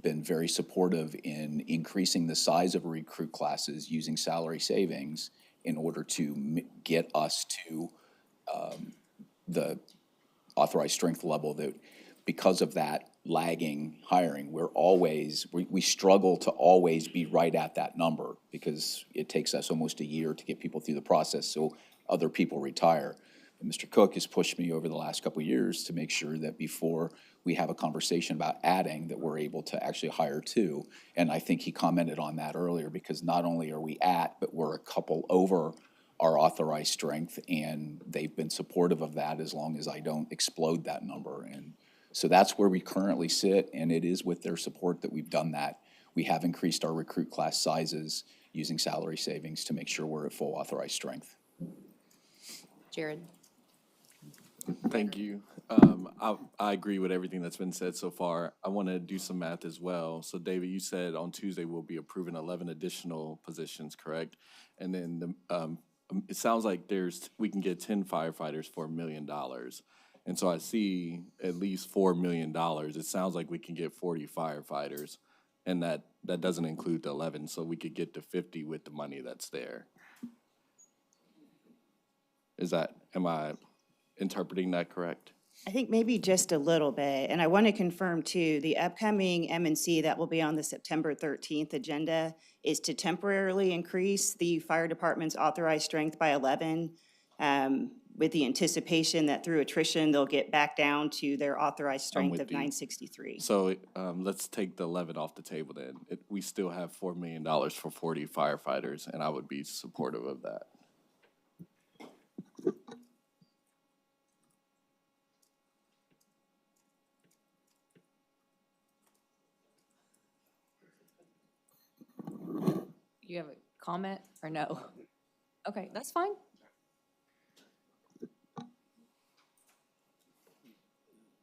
been very supportive in increasing the size of recruit classes using salary savings in order to get us to the authorized strength level that, because of that lagging hiring, we struggle to always be right at that number because it takes us almost a year to get people through the process, so other people retire. But Mr. Cook has pushed me over the last couple of years to make sure that before we have a conversation about adding, that we're able to actually hire two. And I think he commented on that earlier, because not only are we at, but we're a couple over our authorized strength, and they've been supportive of that as long as I don't explode that number. And so that's where we currently sit, and it is with their support that we've done that. We have increased our recruit class sizes using salary savings to make sure we're at full authorized strength. Jared? Thank you. I agree with everything that's been said so far. I want to do some math as well. So David, you said on Tuesday we'll be approving 11 additional positions, correct? And then it sounds like we can get 10 firefighters for $1 million. And so I see at least $4 million. It sounds like we can get 40 firefighters, and that doesn't include the 11, so we could get to 50 with the money that's there. Am I interpreting that correct? I think maybe just a little bit, and I want to confirm too, the upcoming M&C that will be on the September 13th agenda is to temporarily increase the fire department's authorized strength by 11. with the anticipation that through attrition, they'll get back down to their authorized strength with of you. 963. So, let's take the 11 off the table then. We still have $4 million for 40 firefighters, and I would be supportive of that. You have a comment or no? Okay, that's fine.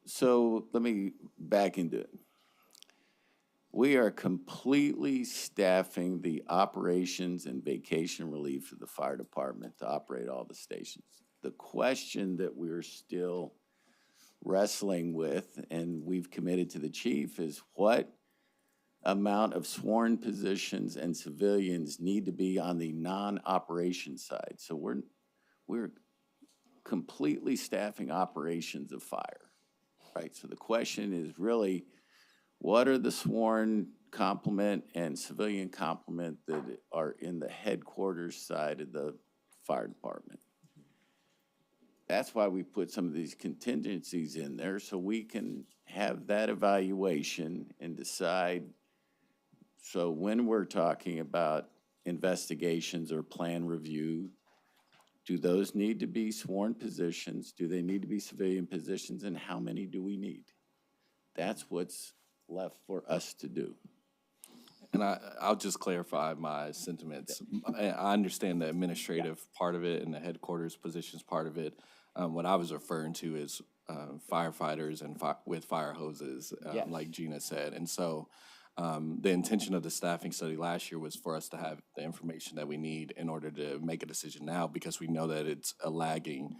So let me back into it. We are completely staffing the operations and vacation relief of the fire department to operate all the stations. The question that we're still wrestling with, and we've committed to the chief, is what amount of sworn positions and civilians need to be on the non-operation side. So we're completely staffing operations of fire, right? So the question is really, what are the sworn complement and civilian complement that are in the headquarters side of the fire department? That's why we put some of these contingencies in there, so we can have that evaluation and decide. So when we're talking about investigations or plan review, do those need to be sworn positions? Do they need to be civilian positions? And how many do we need? That's what's left for us to do. And I'll just clarify my sentiments. I understand the administrative part of it and the headquarters positions part of it. What I was referring to is firefighters and with fire hoses, Yes. like Gina said. And so the intention of the staffing study last year was for us to have the information that we need in order to make a decision now, because we know that it's a lagging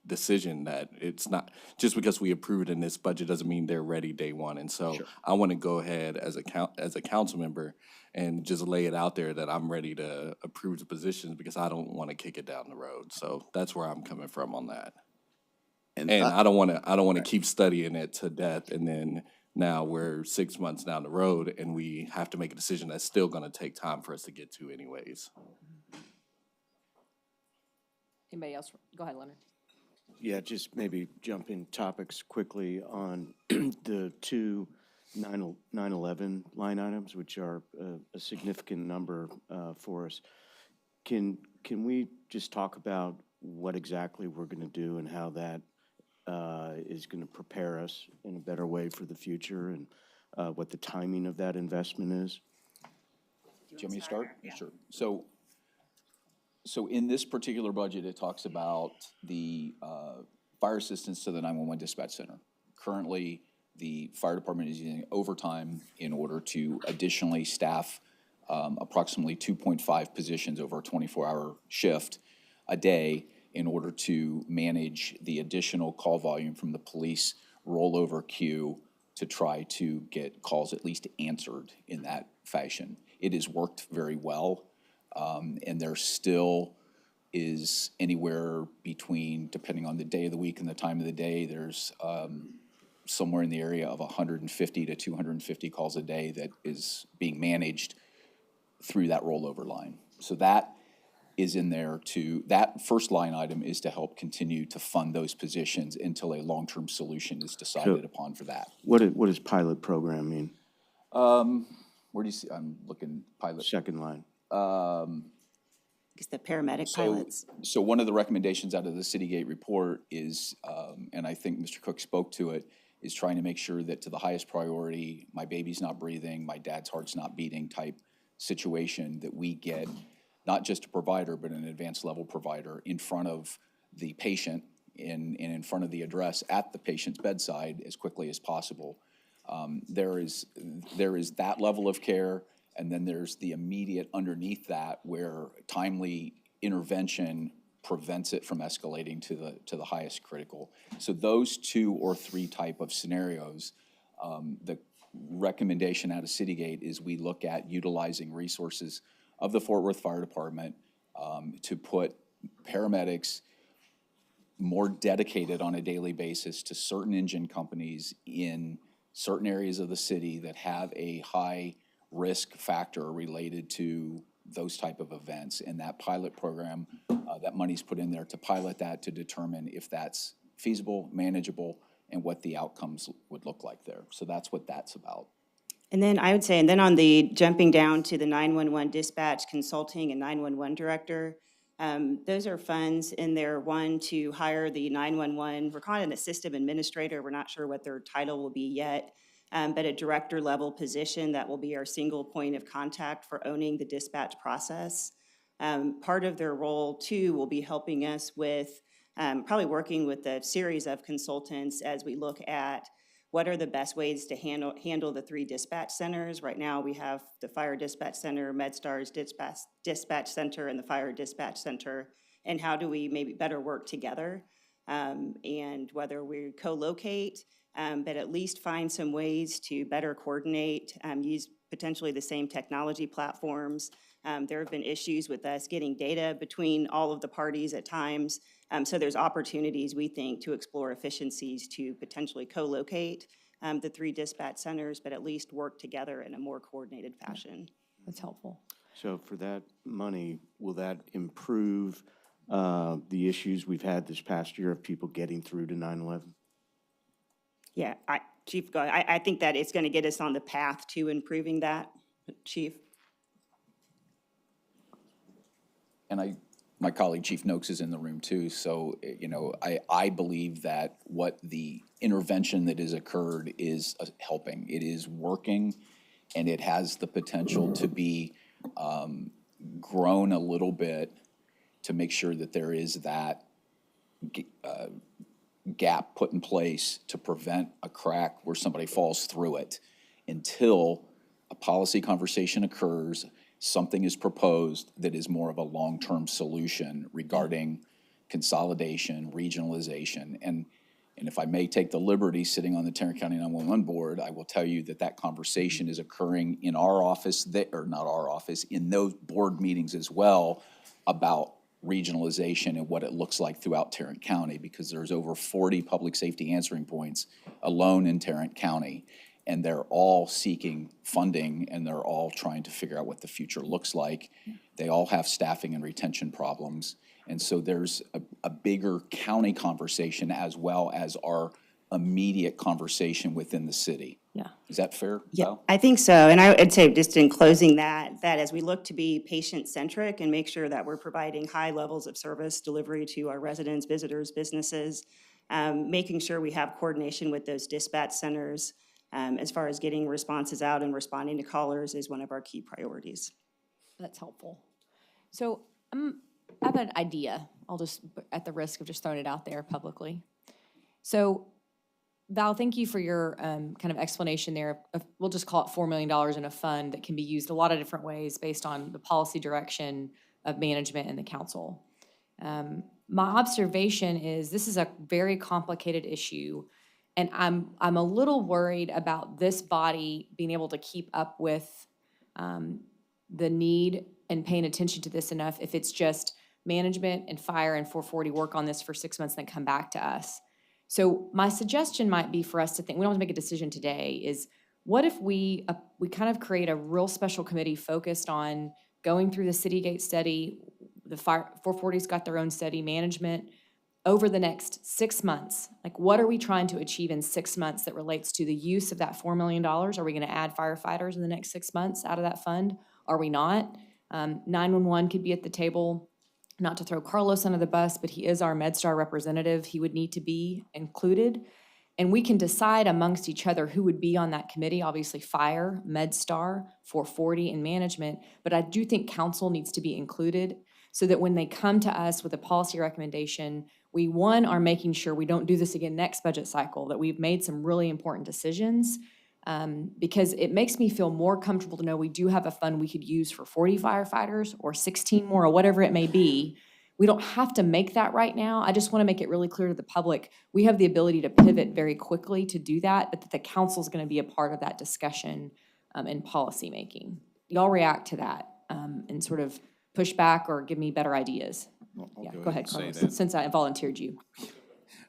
decision, that it's not, just because we approved in this budget doesn't mean they're ready day one. And so I want to go ahead as a council member and just lay it out there that I'm ready to approve the positions, because I don't want to kick it down the road. So that's where I'm coming from on that. And I don't want to keep studying it to death, and then now we're 6 months down the road and we have to make a decision that's still going to take time for us to get to anyways. Anybody else? Go ahead, Leonard. Yeah, just maybe jump in topics quickly on the two 9/11 line items, which are a significant number for us. Can we just talk about what exactly we're going to do and how that is going to prepare us in a better way for the future, and what the timing of that investment is? Do you want me to start? Yeah. Sure. So in this particular budget, it talks about the fire assistance to the 911 dispatch center. Currently, the fire department is using overtime in order to additionally staff approximately 2.5 positions over a 24-hour shift a day in order to manage the additional call volume from the police rollover queue to try to get calls at least answered in that fashion. It has worked very well, and there still is anywhere between, depending on the day of the week and the time of the day, there's somewhere in the area of 150 to 250 calls a day that is being managed through that rollover line. So that is in there that first line item is to help continue to fund those positions until a long-term solution is decided upon for that. What does pilot program mean? Where do you see, I'm looking, pilot. Second line. It's the paramedic pilots. So one of the recommendations out of the Citygate report is, and I think Mr. Cook spoke to it, is trying to make sure that to the highest priority, my baby's not breathing, my dad's heart's not beating type situation, that we get not just a provider, but an advanced level provider in front of the patient and in front of the address at the patient's bedside as quickly as possible. There is that level of care, and then there's the immediate underneath that where timely intervention prevents it from escalating to the highest critical. So those 2 or 3 type of scenarios, the recommendation out of Citygate is we look at utilizing resources of the Fort Worth Fire Department to put paramedics more dedicated on a daily basis to certain engine companies in certain areas of the city that have a high risk factor related to those type of events. And that pilot program, that money's put in there to pilot that, to determine if that's feasible, manageable, and what the outcomes would look like there. So that's what that's about. And then I would say, and then on the jumping down to the 911 dispatch consulting and 911 director, those are funds in there, one, to hire the 911, we're calling it a system administrator, we're not sure what their title will be yet, but a director level position that will be our single point of contact for owning the dispatch process. Part of their role too will be helping us with, probably working with a series of consultants as we look at what are the best ways to handle the 3 dispatch centers. Right now, we have the Fire Dispatch Center, MedStar's Dispatch Center, and the Fire Dispatch Center, and how do we maybe better work together, and whether we co-locate, but at least find some ways to better coordinate, use potentially the same technology platforms. There have been issues with us getting data between all of the parties at times. So there's opportunities, we think, to explore efficiencies to potentially co-locate the 3 dispatch centers, but at least work together in a more coordinated fashion. That's helpful. So for that money, will that improve the issues we've had this past year of people getting through to 911? Yeah, Chief, I think that it's going to get us on the path to improving that, Chief. And my colleague Chief Noakes is in the room too, so, you know, I believe that what the intervention that has occurred is helping. It is working, and it has the potential to be grown a little bit to make sure that there is that gap put in place to prevent a crack where somebody falls through it until a policy conversation occurs, something is proposed that is more of a long-term solution regarding consolidation, regionalization. And if I may take the liberty, sitting on the Tarrant County 911 Board, I will tell you that that conversation is occurring in our office, or not our office, in those board meetings as well, about regionalization and what it looks like throughout Tarrant County, because there's over 40 public safety answering points alone in Tarrant County. And they're all seeking funding, and they're all trying to figure out what the future looks like. They all have staffing and retention problems. And so there's a bigger county conversation as well as our immediate conversation within the city. Yeah. Is that fair? Yeah, Val? I think so. And I would say, just in closing that as we look to be patient-centric and make sure that we're providing high levels of service delivery to our residents, visitors, businesses, making sure we have coordination with those dispatch centers, as far as getting responses out and responding to callers is one of our key priorities. That's helpful. So I have an idea. I'll just, at the risk of just throwing it out there publicly. So Val, thank you for your kind of explanation there. We'll just call it $4 million in a fund that can be used a lot of different ways based on the policy direction of management and the council. My observation is this is a very complicated issue. And I'm a little worried about this body being able to keep up with the need and paying attention to this enough if it's just management and fire and 440 work on this for 6 months and then come back to us. So my suggestion might be for us to think, we don't have to make a decision today, is what if we kind of create a real special committee focused on going through the Citygate study, the fire 440's got their own study, management, over the next 6 months, like what are we trying to achieve in 6 months that relates to the use of that $4 million? Are we going to add firefighters in the next 6 months out of that fund? Are we not? 911 could be at the table, not to throw Carlos under the bus, but he is our MedStar representative. He would need to be included. And we can decide amongst each other who would be on that committee, obviously fire, MedStar, 440, and management. But I do think council needs to be included so that when they come to us with a policy recommendation, we, one, are making sure we don't do this again next budget cycle, that we've made some really important decisions, because it makes me feel more comfortable to know we do have a fund we could use for 40 firefighters or 16 more or whatever it may be. We don't have to make that right now. I just want to make it really clear to the public, we have the ability to pivot very quickly to do that, but that the council is going to be a part of that discussion and policy making. Y'all react to that and sort of push back or give me better ideas. I'll Yeah, go go ahead, and say Carlos, that. since I volunteered you.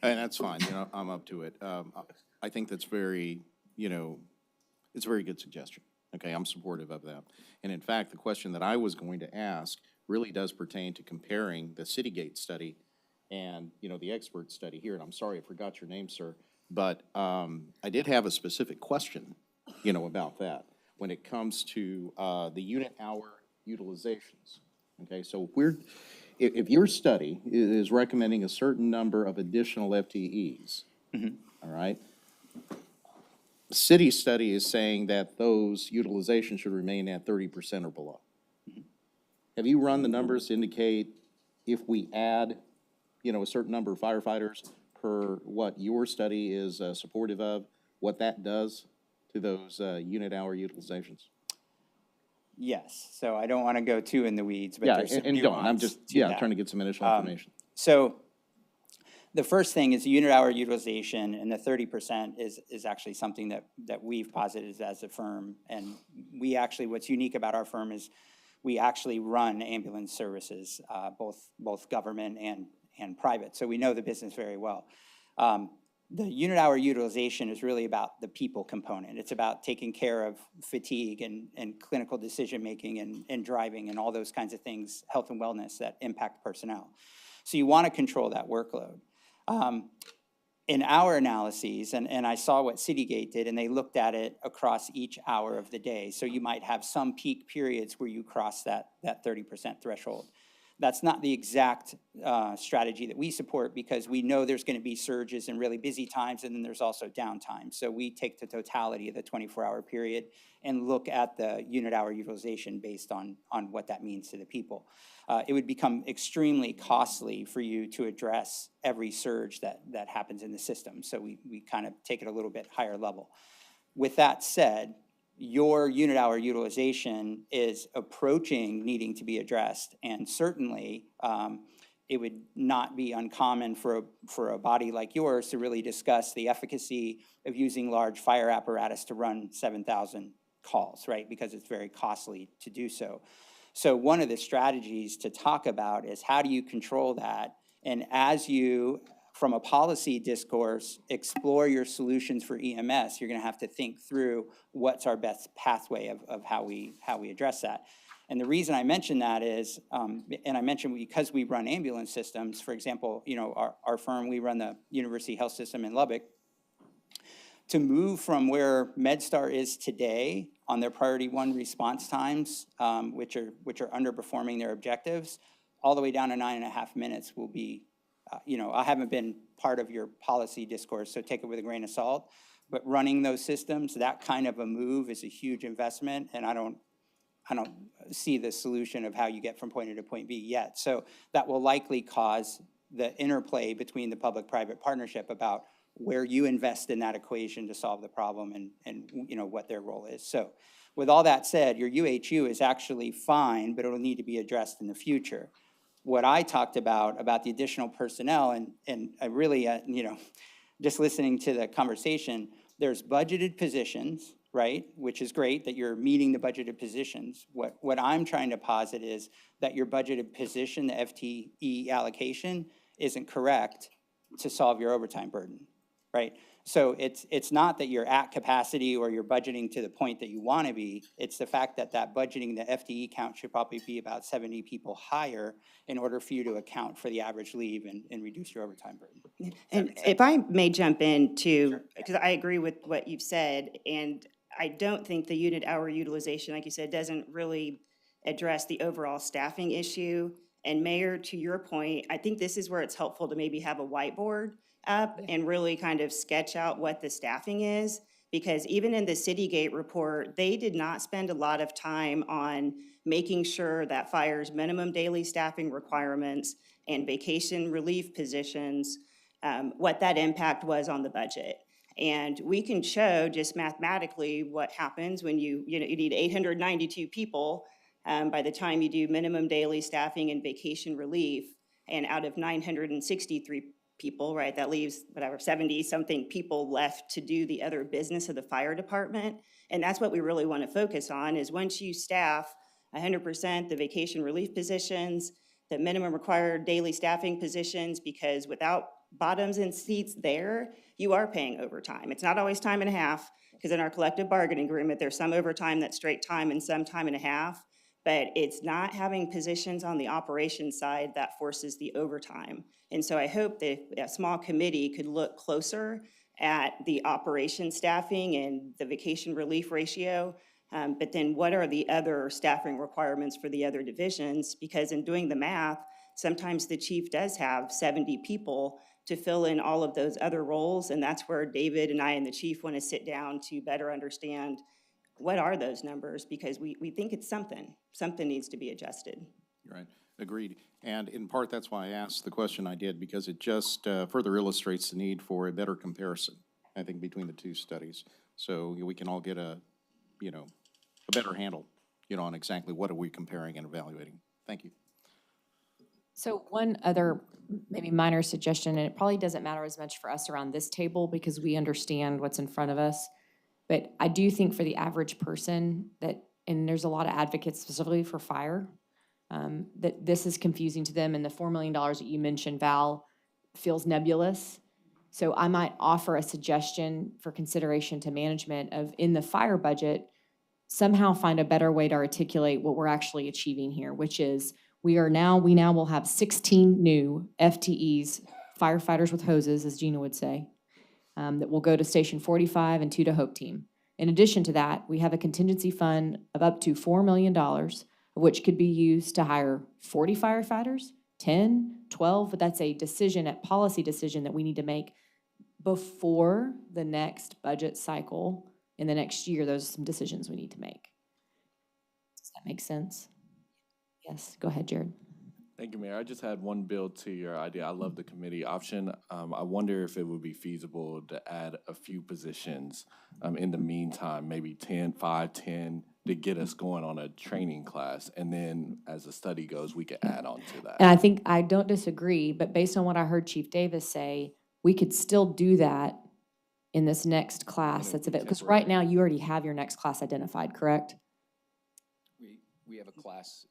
And that's fine, you know, I'm up to it. I think that's very, you know, it's a very good suggestion. Okay, I'm supportive of that. And in fact, the question that I was going to ask really does pertain to comparing the Citygate study and, you know, the expert study here. And I'm sorry, I forgot your name, sir. But I did have a specific question, you know, about that when it comes to the unit hour utilizations. Okay, so if your study is recommending a certain number of additional FTEs, all right? City study is saying that those utilizations should remain at 30% or below. Have you run the numbers to indicate if we add, you know, a certain number of firefighters per what your study is supportive of, what that does to those unit hour utilizations? Yes, so I don't want to go too in the weeds, but Yeah, there's some and don't, I'm nuance just, to yeah, that. trying to get some initial information. So the first thing is unit hour utilization, and the 30% is actually something that we've posited as a firm. And we actually, what's unique about our firm is we actually run ambulance services, both government and private. So we know the business very well. The unit hour utilization is really about the people component. It's about taking care of fatigue and clinical decision-making and driving and all those kinds of things, health and wellness that impact personnel. So you want to control that workload. In our analyses, and I saw what Citygate did, and they looked at it across each hour of the day. So you might have some peak periods where you cross that 30% threshold. That's not the exact strategy that we support, because we know there's going to be surges in really busy times, and then there's also downtime. So we take the totality of the 24-hour period and look at the unit hour utilization based on what that means to the people. It would become extremely costly for you to address every surge that happens in the system. So we kind of take it a little bit higher level. With that said, your unit hour utilization is approaching needing to be addressed. And certainly, it would not be uncommon for a body like yours to really discuss the efficacy of using large fire apparatus to run 7,000 calls, right? Because it's very costly to do so. So one of the strategies to talk about is how do you control that? And as you, from a policy discourse, explore your solutions for EMS, you're going to have to think through what's our best pathway of how we address that. And the reason I mention that is, and I mentioned because we run ambulance systems, for example, you know, our firm, we run the University Health System in Lubbock. To move from where MedStar is today on their priority 1 response times, which are underperforming their objectives, all the way down to 9.5 minutes will be, you know, I haven't been part of your policy discourse, so take it with a grain of salt. But running those systems, that kind of a move is a huge investment, and I don't see the solution of how you get from point A to point B yet. So that will likely cause the interplay between the public-private partnership about where you invest in that equation to solve the problem and you know, what their role is. So with all that said, your UHU is actually fine, but it'll need to be addressed in the future. What I talked about the additional personnel, and I really, you know, just listening to the conversation, there's budgeted positions, right? Which is great that you're meeting the budgeted positions. What I'm trying to posit is that your budgeted position, the FTE allocation, isn't correct to solve your overtime burden, right? So it's not that you're at capacity or you're budgeting to the point that you want to be. It's the fact that budgeting, the FTE count should probably be about 70 people higher in order for you to account for the average leave and reduce your overtime burden. And if I may jump in too, because I agree with what you've said, and I don't think the unit hour utilization, like you said, doesn't really address the overall staffing issue. And Mayor, to your point, I think this is where it's helpful to maybe have a whiteboard up and really kind of sketch out what the staffing is. Because even in the Citygate report, they did not spend a lot of time on making sure that fire's minimum daily staffing requirements and vacation relief positions, what that impact was on the budget. And we can show just mathematically what happens when you need 892 people by the time you do minimum daily staffing and vacation relief, and out of 963 people, right, that leaves whatever 70-something people left to do the other business of the fire department. And that's what we really want to focus on, is once you staff 100% the vacation relief positions, the minimum required daily staffing positions, because without bottoms and seats there, you are paying overtime. It's not always time and a half, because in our collective bargaining agreement, there's some overtime that's straight time and some time and a half, but it's not having positions on the operations side that forces the overtime. And so I hope that a small committee could look closer at the operation staffing and the vacation relief ratio, but then what are the other staffing requirements for the other divisions? Because in doing the math, sometimes the chief does have 70 people to fill in all of those other roles, and that's where David and I and the chief want to sit down to better understand what are those numbers, because we think it's something needs to be adjusted. Right, agreed. And in part, that's why I asked the question I did, because it just further illustrates the need for a better comparison, I think, between the two studies. So we can all get a better handle, on exactly what are we comparing and evaluating. Thank you. So one other maybe minor suggestion, and it probably doesn't matter as much for us around this table because we understand what's in front of us. But I do think for the average person that, and there's a lot of advocates specifically for fire, that this is confusing to them, and the $4 million that you mentioned, Val, feels nebulous. So I might offer a suggestion for consideration to management of, in the fire budget, somehow find a better way to articulate what we're actually achieving here, which is we now will have 16 new FTEs, firefighters with hoses, as Gina would say, that will go to Station 45 and 2 to Hope Team. In addition to that, we have a contingency fund of up to $4 million, which could be used to hire 40 firefighters, 10, 12, but that's a policy decision that we need to make before the next budget cycle in the next year. Those are some decisions we need to make. Does that make sense? Yes, go ahead, Jared. Thank you, Mayor. I just had one build to your idea. I love the committee option. I wonder if it would be feasible to add a few positions in the meantime, maybe 5, 10, to get us going on a training class. And then as the study goes, we could add on to that. And I don't disagree, but based on what I heard Chief Davis say, we could still do that in this next class that's available. Because right now you already have your next class identified, correct? We have a class.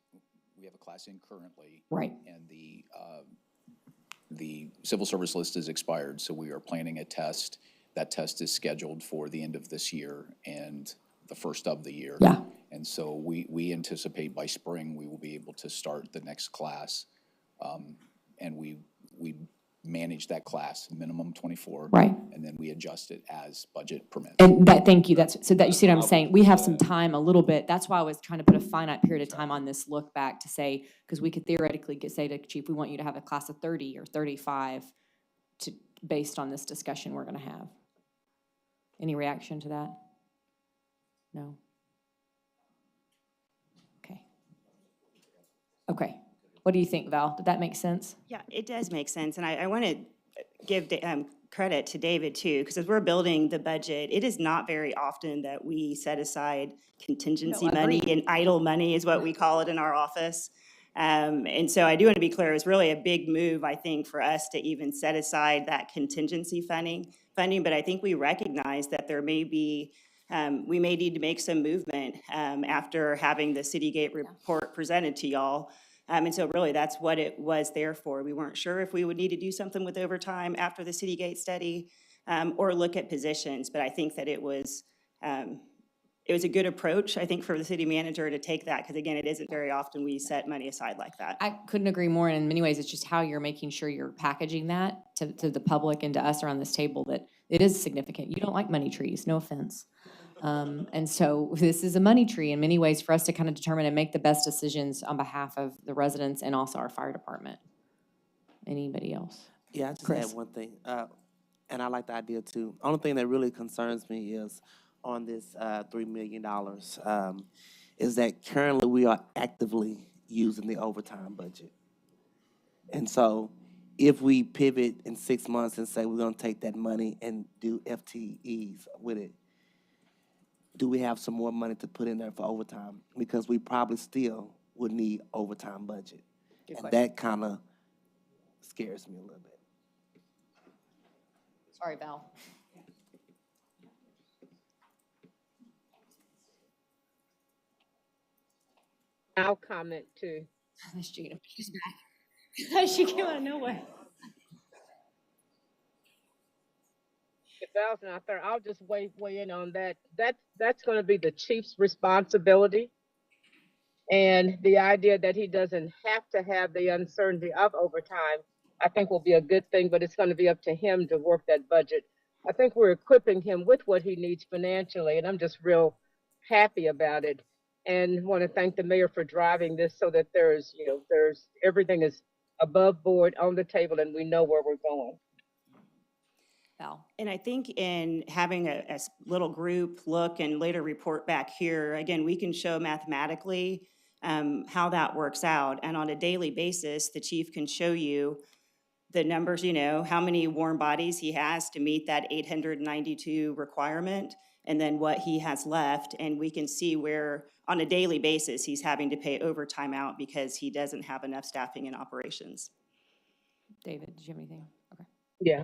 We have a class in currently. Right. And the civil service list is expired, so we are planning a test. That test is scheduled for the end of this year and the first of the year. Yeah. And so we anticipate by spring we will be able to start the next class. And we manage that class, minimum 24. Right. And then we adjust it as budget permits. And thank you. So that you see what I'm saying? We have some time, a little bit. That's why I was trying to put a finite period of time on this look back to say, because we could theoretically say to Chief, we want you to have a class of 30 or 35 based on this discussion we're going to have. Any reaction to that? No? Okay. What do you think, Val? Did that make sense? Yeah, it does make sense, and I want to give credit to David too, because as we're building the budget, it is not very often that we set aside contingency money, and idle money is what we call it in our office. And so I do want to be clear, it's really a big move, I think, for us to even set aside that contingency funding, but I think we recognize that there may be, we may need to make some movement after having the Citygate report presented to y'all. And so really that's what it was there for. We weren't sure if we would need to do something with overtime after the Citygate study or look at positions, but I think that it was a good approach, I think, for the city manager to take that, because again, it isn't very often we set money aside like that. I couldn't agree more. And in many ways, it's just how you're making sure you're packaging that to the public and to us around this table that it is significant. You don't like money trees, no offense. And so this is a money tree in many ways for us to kind of determine and make the best decisions on behalf of the residents and also our fire department. Anybody else? Yeah, I just Chris? had one thing, and I like the idea too. Only thing that really concerns me is on this $3 million, is that currently we are actively using the overtime budget. And so if we pivot in 6 months and say we're gonna take that money and do FTEs with it, do we have some more money to put in there for overtime? Because we probably still would need overtime budget. And that kind of scares me a little bit. Sorry, Val. I'll comment too. Miss Gina, she's back. She came out of nowhere. 50,000 out there. I'll just weigh in on that. That's going to be the chief's responsibility. And the idea that he doesn't have to have the uncertainty of overtime, I think will be a good thing, but it's going to be up to him to work that budget. I think we're equipping him with what he needs financially, and I'm just real happy about it. And want to thank the mayor for driving this so that there's everything is above board on the table and we know where we're going. Val? And I think in having a little group look and later report back here, again, we can show mathematically how that works out. And on a daily basis, the chief can show you the numbers, how many warm bodies he has to meet that 892 requirement, and then what he has left. And we can see where, on a daily basis, he's having to pay overtime out because he doesn't have enough staffing in operations. David, did you have anything? Okay. Yeah.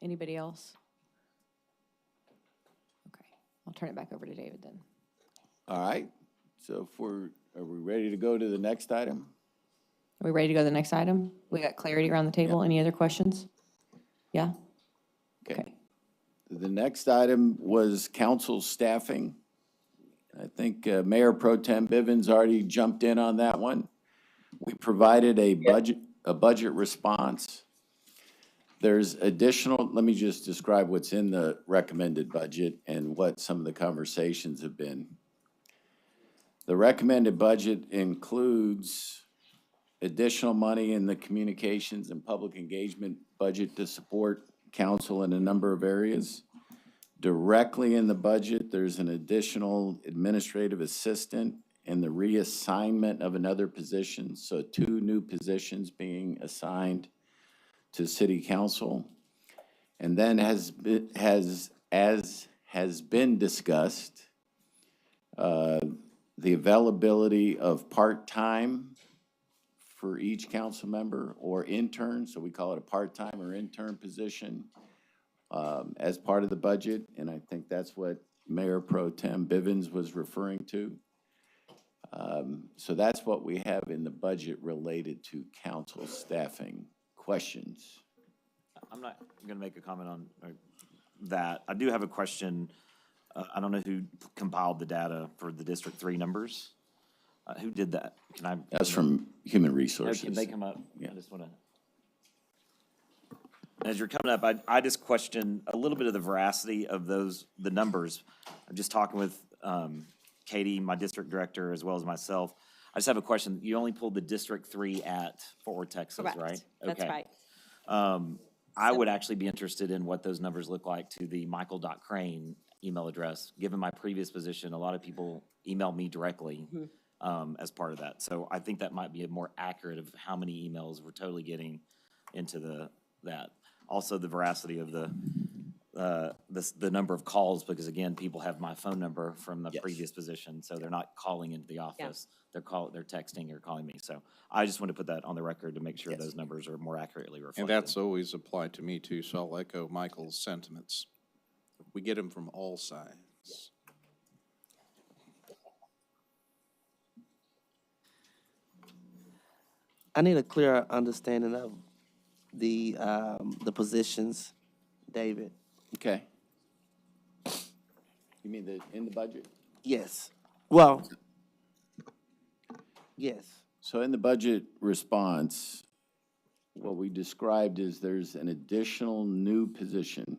Anybody else? Okay, I'll turn it back over to David then. All right, so are we ready to go to the next item? Are we ready to go to the next item? We got clarity around the table. Any other questions? Yeah? Okay. The next item was council staffing. I think Mayor Pro Tem Bivens already jumped in on that one. We provided a budget response. There's additional, let me just describe what's in the recommended budget and what some of the conversations have been. The recommended budget includes additional money in the communications and public engagement budget to support council in a number of areas. Directly in the budget, there's an additional administrative assistant and the reassignment of another position, so 2 new positions being assigned to city council. And then as has been discussed, the availability of part-time for each council member or intern, so we call it a part-time or intern position, as part of the budget, and I think that's what Mayor Pro Tem Bivens was referring to. So that's what we have in the budget related to council staffing. Questions? I'm not going to make a comment on that. I do have a question. I don't know who compiled the data for the District 3 numbers. Who did that? Can I? That's from Human Resources. Can they come up? Yeah. I just want to. As you're coming up, I just question a little bit of the veracity of the numbers. I'm just talking with Katie, my district director, as well as myself. I just have a question. You only pulled the District 3 at Fort Worth, Texas, Correct. right? That's Okay. right. I would actually be interested in what those numbers look like to the michael.crane email address. Given my previous position, a lot of people email me directly as part of that. So I think that might be a more accurate of how many emails we're totally getting into that. Also, the veracity of the number of calls, because again, people have my phone number from the previous position, so they're not calling into the office. They're texting or calling me. So I just want to put that on the record to make sure those numbers are more accurately reflected. And that's always applied to me too, so I'll echo Michael's sentiments. We get them from all sides. I need a clearer understanding of the positions, David. Okay. You mean in the budget? Yes. Well, yes. So in the budget response, what we described is there's an additional new position.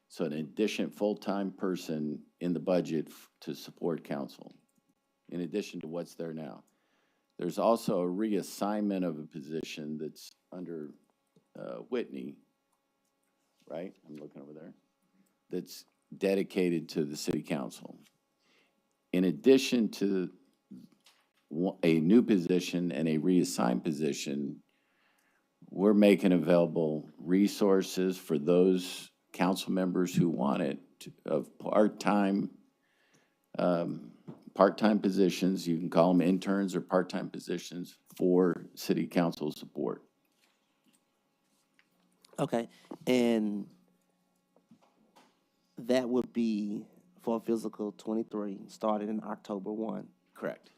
So an additional full-time person in the budget to support council, in addition to what's there now. There's also a reassignment of a position that's under Whitney, right? I'm looking over there. That's dedicated to the city council. In addition to a new position and a reassigned position, we're making available resources for those council members who want it of part-time positions. You can call them interns or part-time positions for city council support. Okay, and that would be for physical 23, started in October 1. Correct.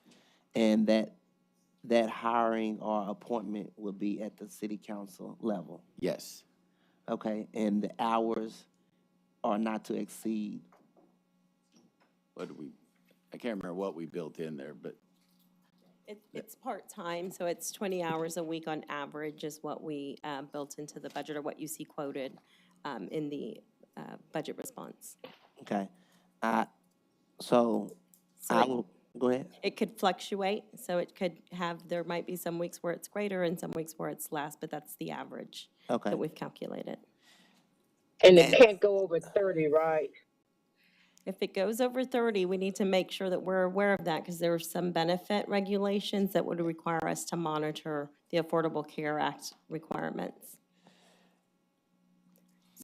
And that hiring or appointment would be at the city council level. Yes. okay, and the hours are not to exceed. What do we, I can't remember what we built in there, but It's part-time, so it's 20 hours a week on average is what we built into the budget, or what you see quoted in the budget response. Okay, so So I it- will, go ahead. It could fluctuate, so it could have, there might be some weeks where it's greater and some weeks where it's less, but that's the average Okay. that we've calculated. And it can't go over 30, right? If it goes over 30, we need to make sure that we're aware of that, because there are some benefit regulations that would require us to monitor the Affordable Care Act requirements.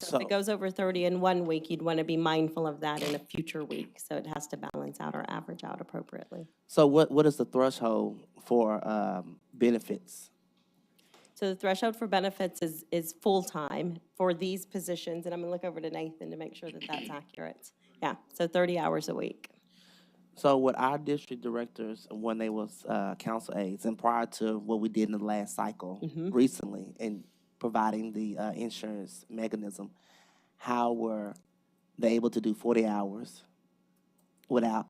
So if it goes over 30 in one week, you'd want to be mindful of that in a future week, so it has to balance out or average out appropriately. So what is the threshold for benefits? So the threshold for benefits is full-time for these positions, and I'm going to look over to Nathan to make sure that that's accurate. Yeah, so 30 hours a week. So with our district directors, when they was council aides, and prior to what we did in the last cycle recently, in providing the insurance mechanism, how were they able to do 40 hours without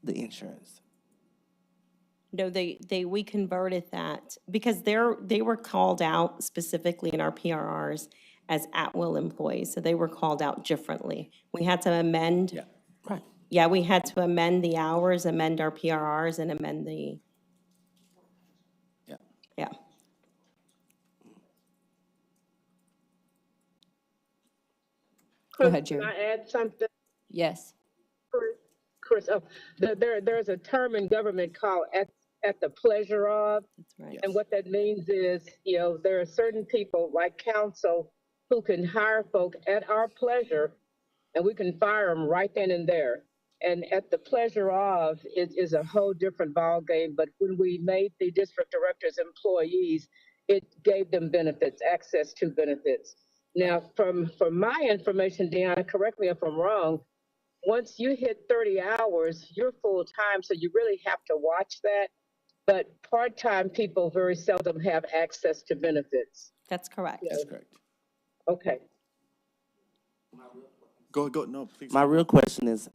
the insurance? No, we converted that because they were called out specifically in our PRRs as at-will employees, so they were called out differently. We had to amend. yeah. Yeah, we had to amend the hours, amend our PRRs, and amend the. Yeah. Yeah. Go ahead, Can Jerry. I add something? Yes. Chris, there's a term in government called at the pleasure of. That's right. And what that means is, there are certain people like council who can hire folk at our pleasure, and we can fire them right then and there. And at the pleasure of is a whole different ballgame. But when we made the district directors employees, it gave them benefits, access to benefits. Now, from my information, Deanna, correct me if I'm wrong, once you hit 30 hours, you're full time, so you really have to watch that. But part-time people very seldom have access to benefits. That's correct. That's correct. Okay. Go, no, please. My real question is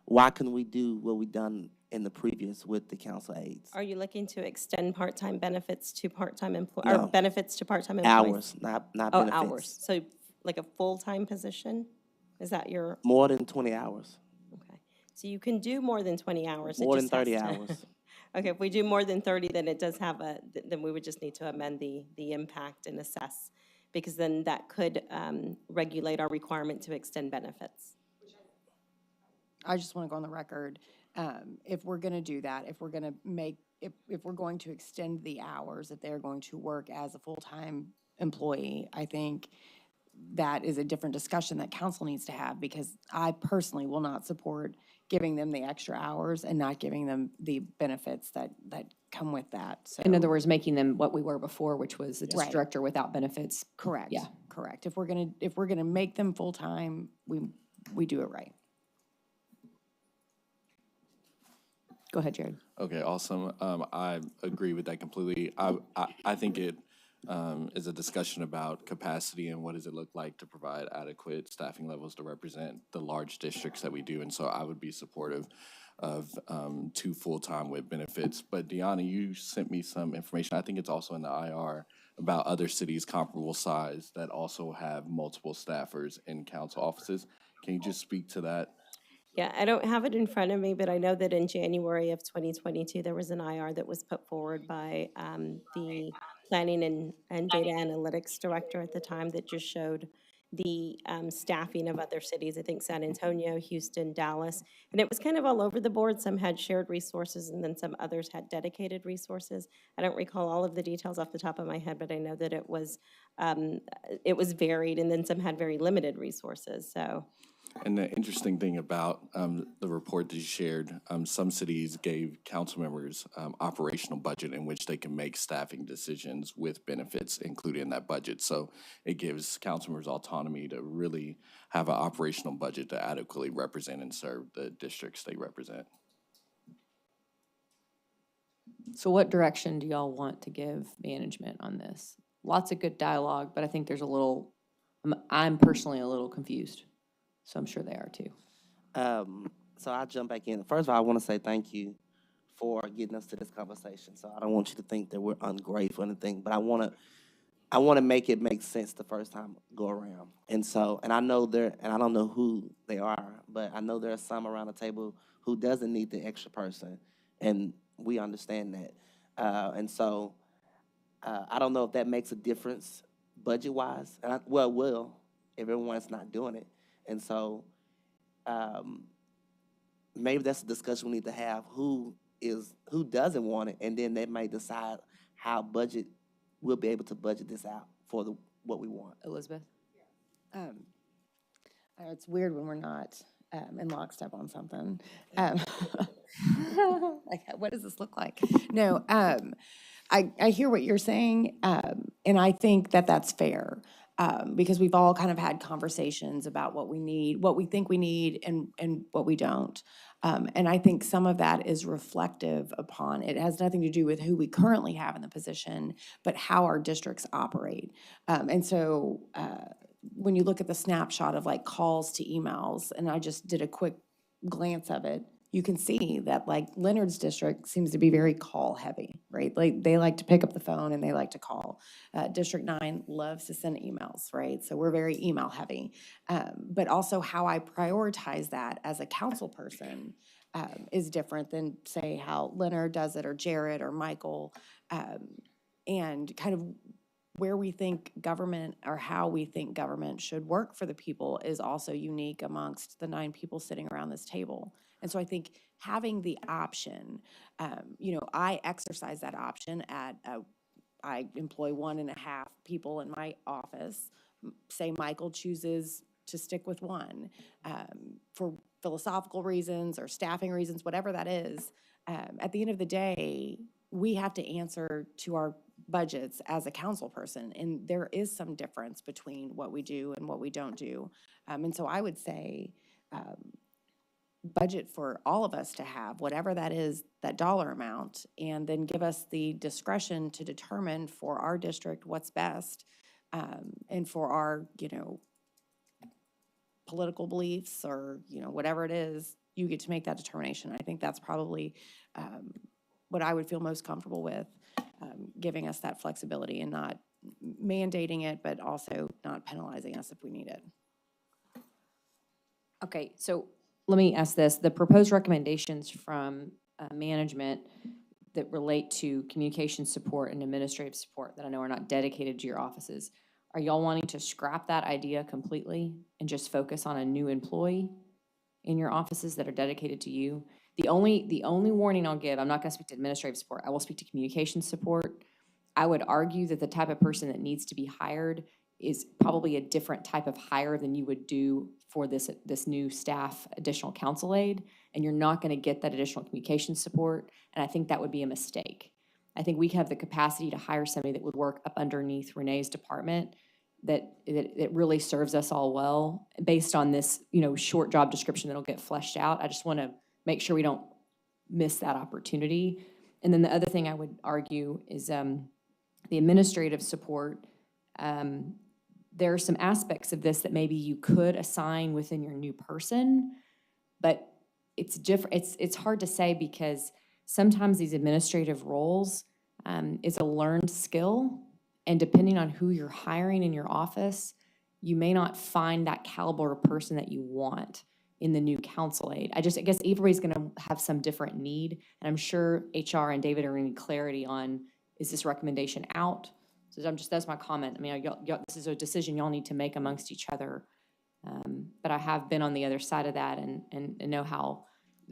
why couldn't we do what we done in the previous with the council aides? Are you looking to extend part-time benefits to part-time employees, No. or benefits to part-time employees? Hours, not Oh, benefits. hours. So like a full-time position? Is that your, More than 20 hours, okay. So you can do more than 20 hours. It more than just has 30 to- hours. Okay, if we do more than 30, then it does have then we would just need to amend the impact and assess, because then that could regulate our requirement to extend benefits. I just want to go on the record, if we're going to do that, if we're going to if we're going to extend the hours, if they're going to work as a full-time employee, I think that is a different discussion that council needs to have, because I personally will not support giving them the extra hours and not giving them the benefits that come with that. So, In other words, making them what we were before, which was a district Right. director without benefits. correct. Yeah. Correct. If we're gonna make them full-time, we do it right. Go ahead, Jared. Okay, awesome. I agree with that completely. I think it is a discussion about capacity and what does it look like to provide adequate staffing levels to represent the large districts that we do. And so I would be supportive of 2 full-time with benefits. But Deanna, you sent me some information, I think it's also in the IR, about other cities comparable size that also have multiple staffers in council offices. Can you just speak to that? Yeah, I don't have it in front of me, but I know that in January of 2022, there was an IR that was put forward by the Planning and Data Analytics Director at the time that just showed the staffing of other cities, I think San Antonio, Houston, Dallas. And it was kind of all over the board. Some had shared resources and then some others had dedicated resources. I don't recall all of the details off the top of my head, but I know that it was varied, and then some had very limited resources, so. And the interesting thing about the report that you shared, some cities gave council members operational budget in which they can make staffing decisions with benefits included in that budget. So it gives council members autonomy to really have an operational budget to adequately represent and serve the districts they represent. So what direction do y'all want to give management on this? lots of good dialogue, but I think there's a little, I'm personally a little confused. So I'm sure they are too. So I'll jump back in. First of all, I want to say thank you for getting us to this conversation. So I don't want you to think that we're ungrateful or anything, but I want to make it make sense the first time go around. And so, and I know and I don't know who they are, but I know there are some around the table who doesn't need the extra person, and we understand that. And so, I don't know if that makes a difference budget-wise. Well, it will, if everyone's not doing it. And so, maybe that's a discussion we need to have. Who doesn't want it, and then they may decide how we'll be able to budget this out for what we want. Elizabeth? It's weird when we're not in lockstep on something. Like, what does this look like? No, I hear what you're saying, and I think that that's fair, because we've all kind of had conversations about what we need, what we think we need, and what we don't. And I think some of that is reflective upon, it has nothing to do with who we currently have in the position, but how our districts operate. And so when you look at the snapshot of like calls to emails, and I just did a quick glance of it, you can see that like Leonard's district seems to be very call heavy, right? Like they like to pick up the phone and they like to call. District 9 loves to send emails, right? So we're very email heavy. But also how I prioritize that as a council person is different than say how Leonard does it, or Jared or Michael, and kind of where we think government, or how we think government should work for the people, is also unique amongst the 9 people sitting around this table. And so I think having the option, I exercise that option I employ 1.5 people in my office. Say Michael chooses to stick with 1 for philosophical reasons or staffing reasons, whatever that is. At the end of the day, we have to answer to our budgets as a council person, and there is some difference between what we do and what we don't do. And so I would say budget for all of us to have whatever that is, that dollar amount, and then give us the discretion to determine for our district what's best, and for our, political beliefs, or, whatever it is, you get to make that determination. I think that's probably what I would feel most comfortable with, giving us that flexibility and not mandating it, but also not penalizing us if we need it. Okay, so let me ask this. The proposed recommendations from management that relate to communication support and administrative support that I know are not dedicated to your offices, are y'all wanting to scrap that idea completely and just focus on a new employee in your offices that are dedicated to you? The only warning I'll give, I'm not gonna speak to administrative support, I will speak to communication support. I would argue that the type of person that needs to be hired is probably a different type of hire than you would do for this new staff additional council aide, and you're not gonna get that additional communication support, and I think that would be a mistake. I think we have the capacity to hire somebody that would work up underneath Renee's department that really serves us all well based on this, short job description that'll get fleshed out. I just wanna make sure we don't miss that opportunity. And then the other thing I would argue is the administrative support. There are some aspects of this that maybe you could assign within your new person, but it's different. It's hard to say because sometimes these administrative roles is a learned skill, and depending on who you're hiring in your office, you may not find that caliber of person that you want in the new council aide. I guess everybody's gonna have some different need, and I'm sure HR and David are gonna need clarity on, is this recommendation out? So that's my comment. I mean, this is a decision y'all need to make amongst each other. But I have been on the other side of that and know how,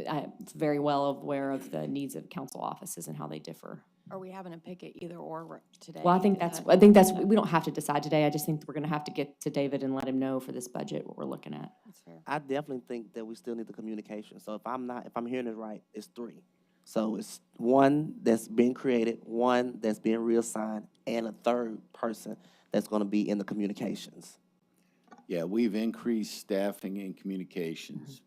I'm very well aware of the needs of council offices and how they differ. Are we having to pick it either or today? Well, I think we don't have to decide today. I just think we're gonna have to get to David and let him know for this budget what we're looking at. That's fair. I definitely think that we still need the communication. So if I'm hearing it right, it's 3. So it's 1 that's been created, 1 that's being reassigned, and a 3rd person that's gonna be in the communications. Yeah, we've increased staffing in communications,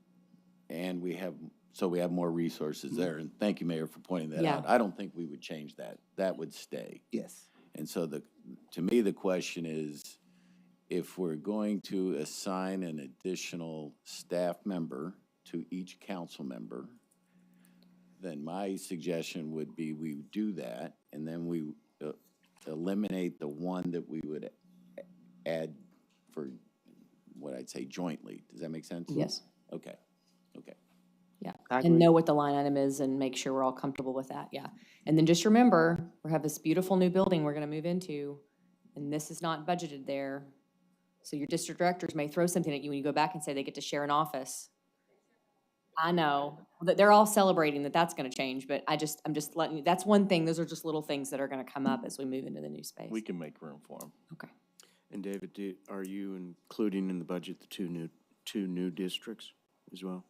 and we have more resources there. And thank you, Mayor, for pointing that Yeah. out. I don't think we would change that. That would stay. Yes. And so to me, the question is, if we're going to assign an additional staff member to each council member, then my suggestion would be we do that, and then we eliminate the one that we would add for what I'd say jointly. Does that make sense? Yes. Okay, okay. Yeah, I and agree. know what the line item is and make sure we're all comfortable with that, yeah. And then just remember, we have this beautiful new building we're gonna move into, and this is not budgeted there. So your district directors may throw something at you when you go back and say they get to share an office. I know, that they're all celebrating that that's gonna change, but I'm just letting you, that's one thing, those are just little things that are gonna come up as we move into the new space. We can make room for them. Okay. And David, are you including in the budget the two new districts as well?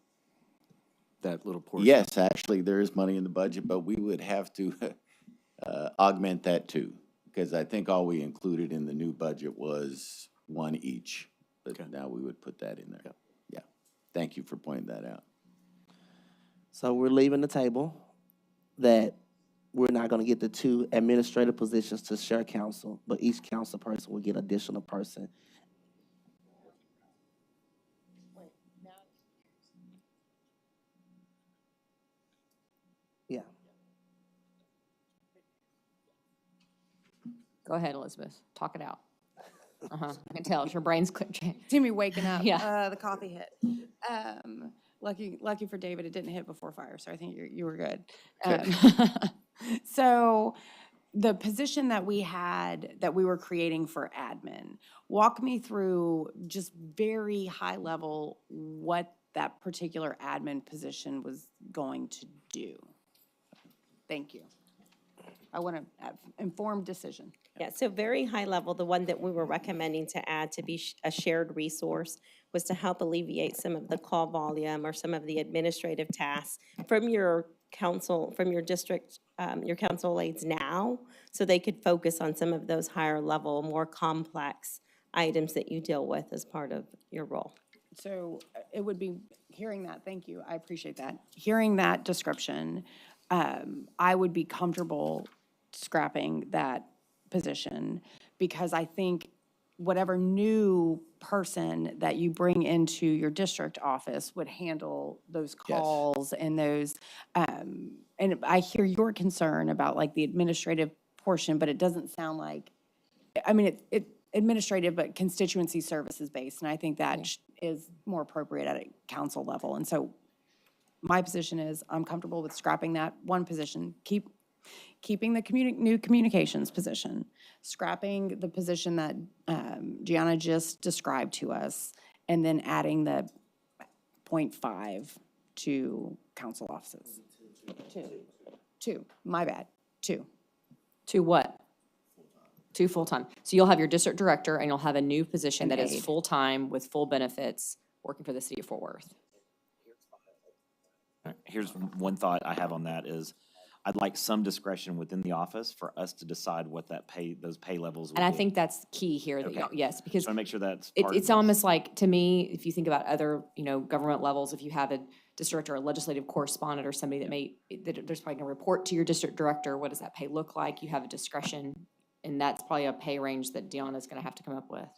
That little portion? Yes, actually, there is money in the budget, but we would have to augment that too, because I think all we included in the new budget was one each, but Okay. now we would put that in there. Yeah, thank you for pointing that out. So we're leaving the table that we're not gonna get the 2 administrative positions to share council, but each council person will get additional person. Yeah. Go ahead, Elizabeth, talk it out. I can tell, your brain's quick. See me waking up. Yeah. The coffee hit. Lucky for David, it didn't hit before fire, so I think you were good. So the position that we had, that we were creating for admin, walk me through just very high level what that particular admin position was going to do. Thank you. I want to have informed decision. Yeah, so very high level, the one that we were recommending to add to be a shared resource was to help alleviate some of the call volume or some of the administrative tasks from your council, from your district, your council aides now, so they could focus on some of those higher level, more complex items that you deal with as part of your role. So it would be, hearing that, thank you, I appreciate that. Hearing that description, I would be comfortable scrapping that position, because I think whatever new person that you bring into your district office would handle those calls and those, and I hear your concern about like the administrative portion, but it doesn't sound like, I mean, it administrative, but constituency services based, and I think that is more appropriate at a council level. And so my position is I'm comfortable with scrapping that one position, keeping the new communications position, scrapping the position that Gianna just described to us, and then adding the 0.5 to council offices. Two, my bad, two. To what? 2 full-time. So you'll have your district director, and you'll have a new position An that is aide. full-time with full benefits, working for the city of Fort Worth. Here's one thought I have on that is, I'd like some discretion within the office for us to decide what those pay levels would be. And I think that's key here, that, Okay. yes, because Just want to make sure that's It, part of it's this. almost like, to me, if you think about other, government levels, if you have a district or a legislative correspondent or somebody that there's probably gonna report to your district director, what does that pay look like? You have a discretion, and that's probably a pay range that Deanna's gonna have to come up with.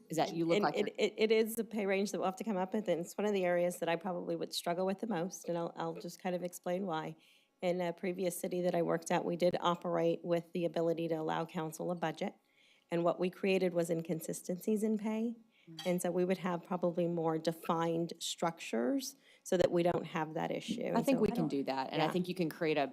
Is that, you look And like you're. it is a pay range that we'll have to come up with, and it's one of the areas that I probably would struggle with the most, and I'll just kind of explain why. In a previous city that I worked at, we did operate with the ability to allow council a budget, and what we created was inconsistencies in pay. And so we would have probably more defined structures so that we don't have that issue. I think So we can do that, and I yeah. think you can create a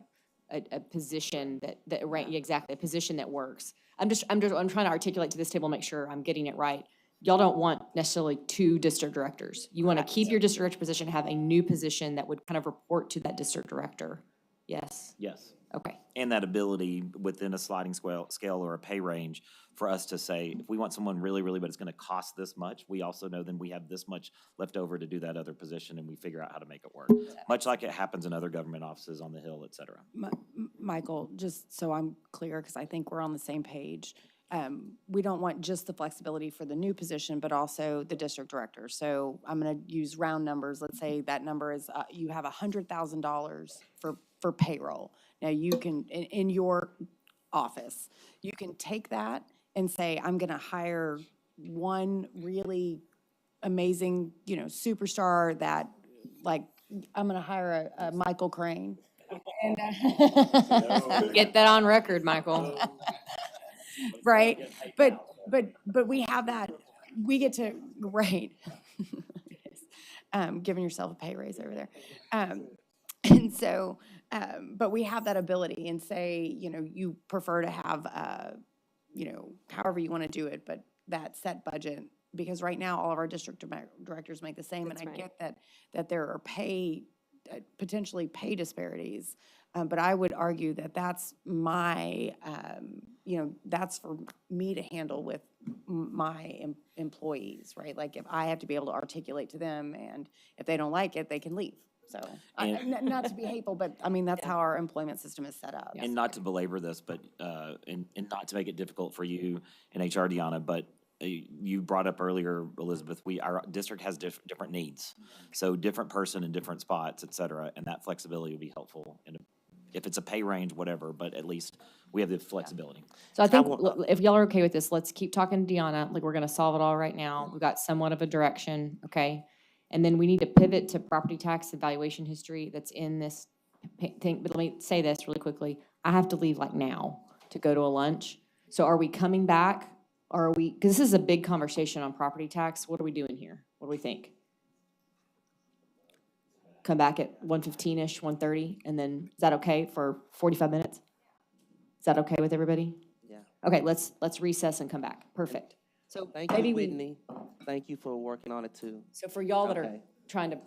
position exactly, a position that works. I'm trying to articulate to this table, make sure I'm getting it right. Y'all don't want necessarily 2 district directors. You want to keep your district director position, have a new position that would kind of report to that district director. Yes? Yes. Okay. And that ability within a sliding scale or a pay range for us to say, if we want someone really, really, but it's going to cost this much, we also know then we have this much left over to do that other position, and we figure out how to make it work. Much like it happens in other government offices on the Hill, et cetera. Michael, just so I'm clear, because I think we're on the same page, we don't want just the flexibility for the new position, but also the district director. So I'm going to use round numbers. Let's say that number is, you have $100,000 for payroll. Now you can, in your office. You can take that and say, I'm gonna hire one really amazing, you know, superstar that, like, I'm gonna hire a Michael Crane. And, Get that on record, Michael. right? But we have that, we get to, right. Giving yourself a pay raise over there. And so, but we have that ability and say, you know, you prefer to have, you know, however you want to do it, but that set budget, because right now, all of our district directors make the same, and That's I right. get that there are potentially pay disparities, but I would argue that that's my, you know, that's for me to handle with my employees, right? Like, if I have to be able to articulate to them, and if they don't like it, they can leave. So, not to be hateful, but I mean, that's how our employment system is set up. And not to belabor this, but, and not to make it difficult for you in HR, Deanna, but you brought up earlier, Elizabeth, our district has different needs. So different person in different spots, et cetera, and that flexibility would be helpful. And if it's a pay range, whatever, but at least we have the flexibility. So I think if y'all are okay with this, let's keep talking to Deanna, like we're gonna solve it all right now. We've got somewhat of a direction, okay? And then we need to pivot to property tax evaluation history that's in this thing. But let me say this really quickly. I have to leave like now to go to a lunch. So are we coming back? Or are we, because this is a big conversation on property tax. What are we doing here? What do we think? Come back at 1:15-ish, 1:30, and then is that okay for 45 minutes? Is that okay with everybody? Yeah. Okay, let's recess and come back. Perfect. So Thank maybe you, we, Whitney. Thank you for working on it too. so for y'all that are Okay. trying to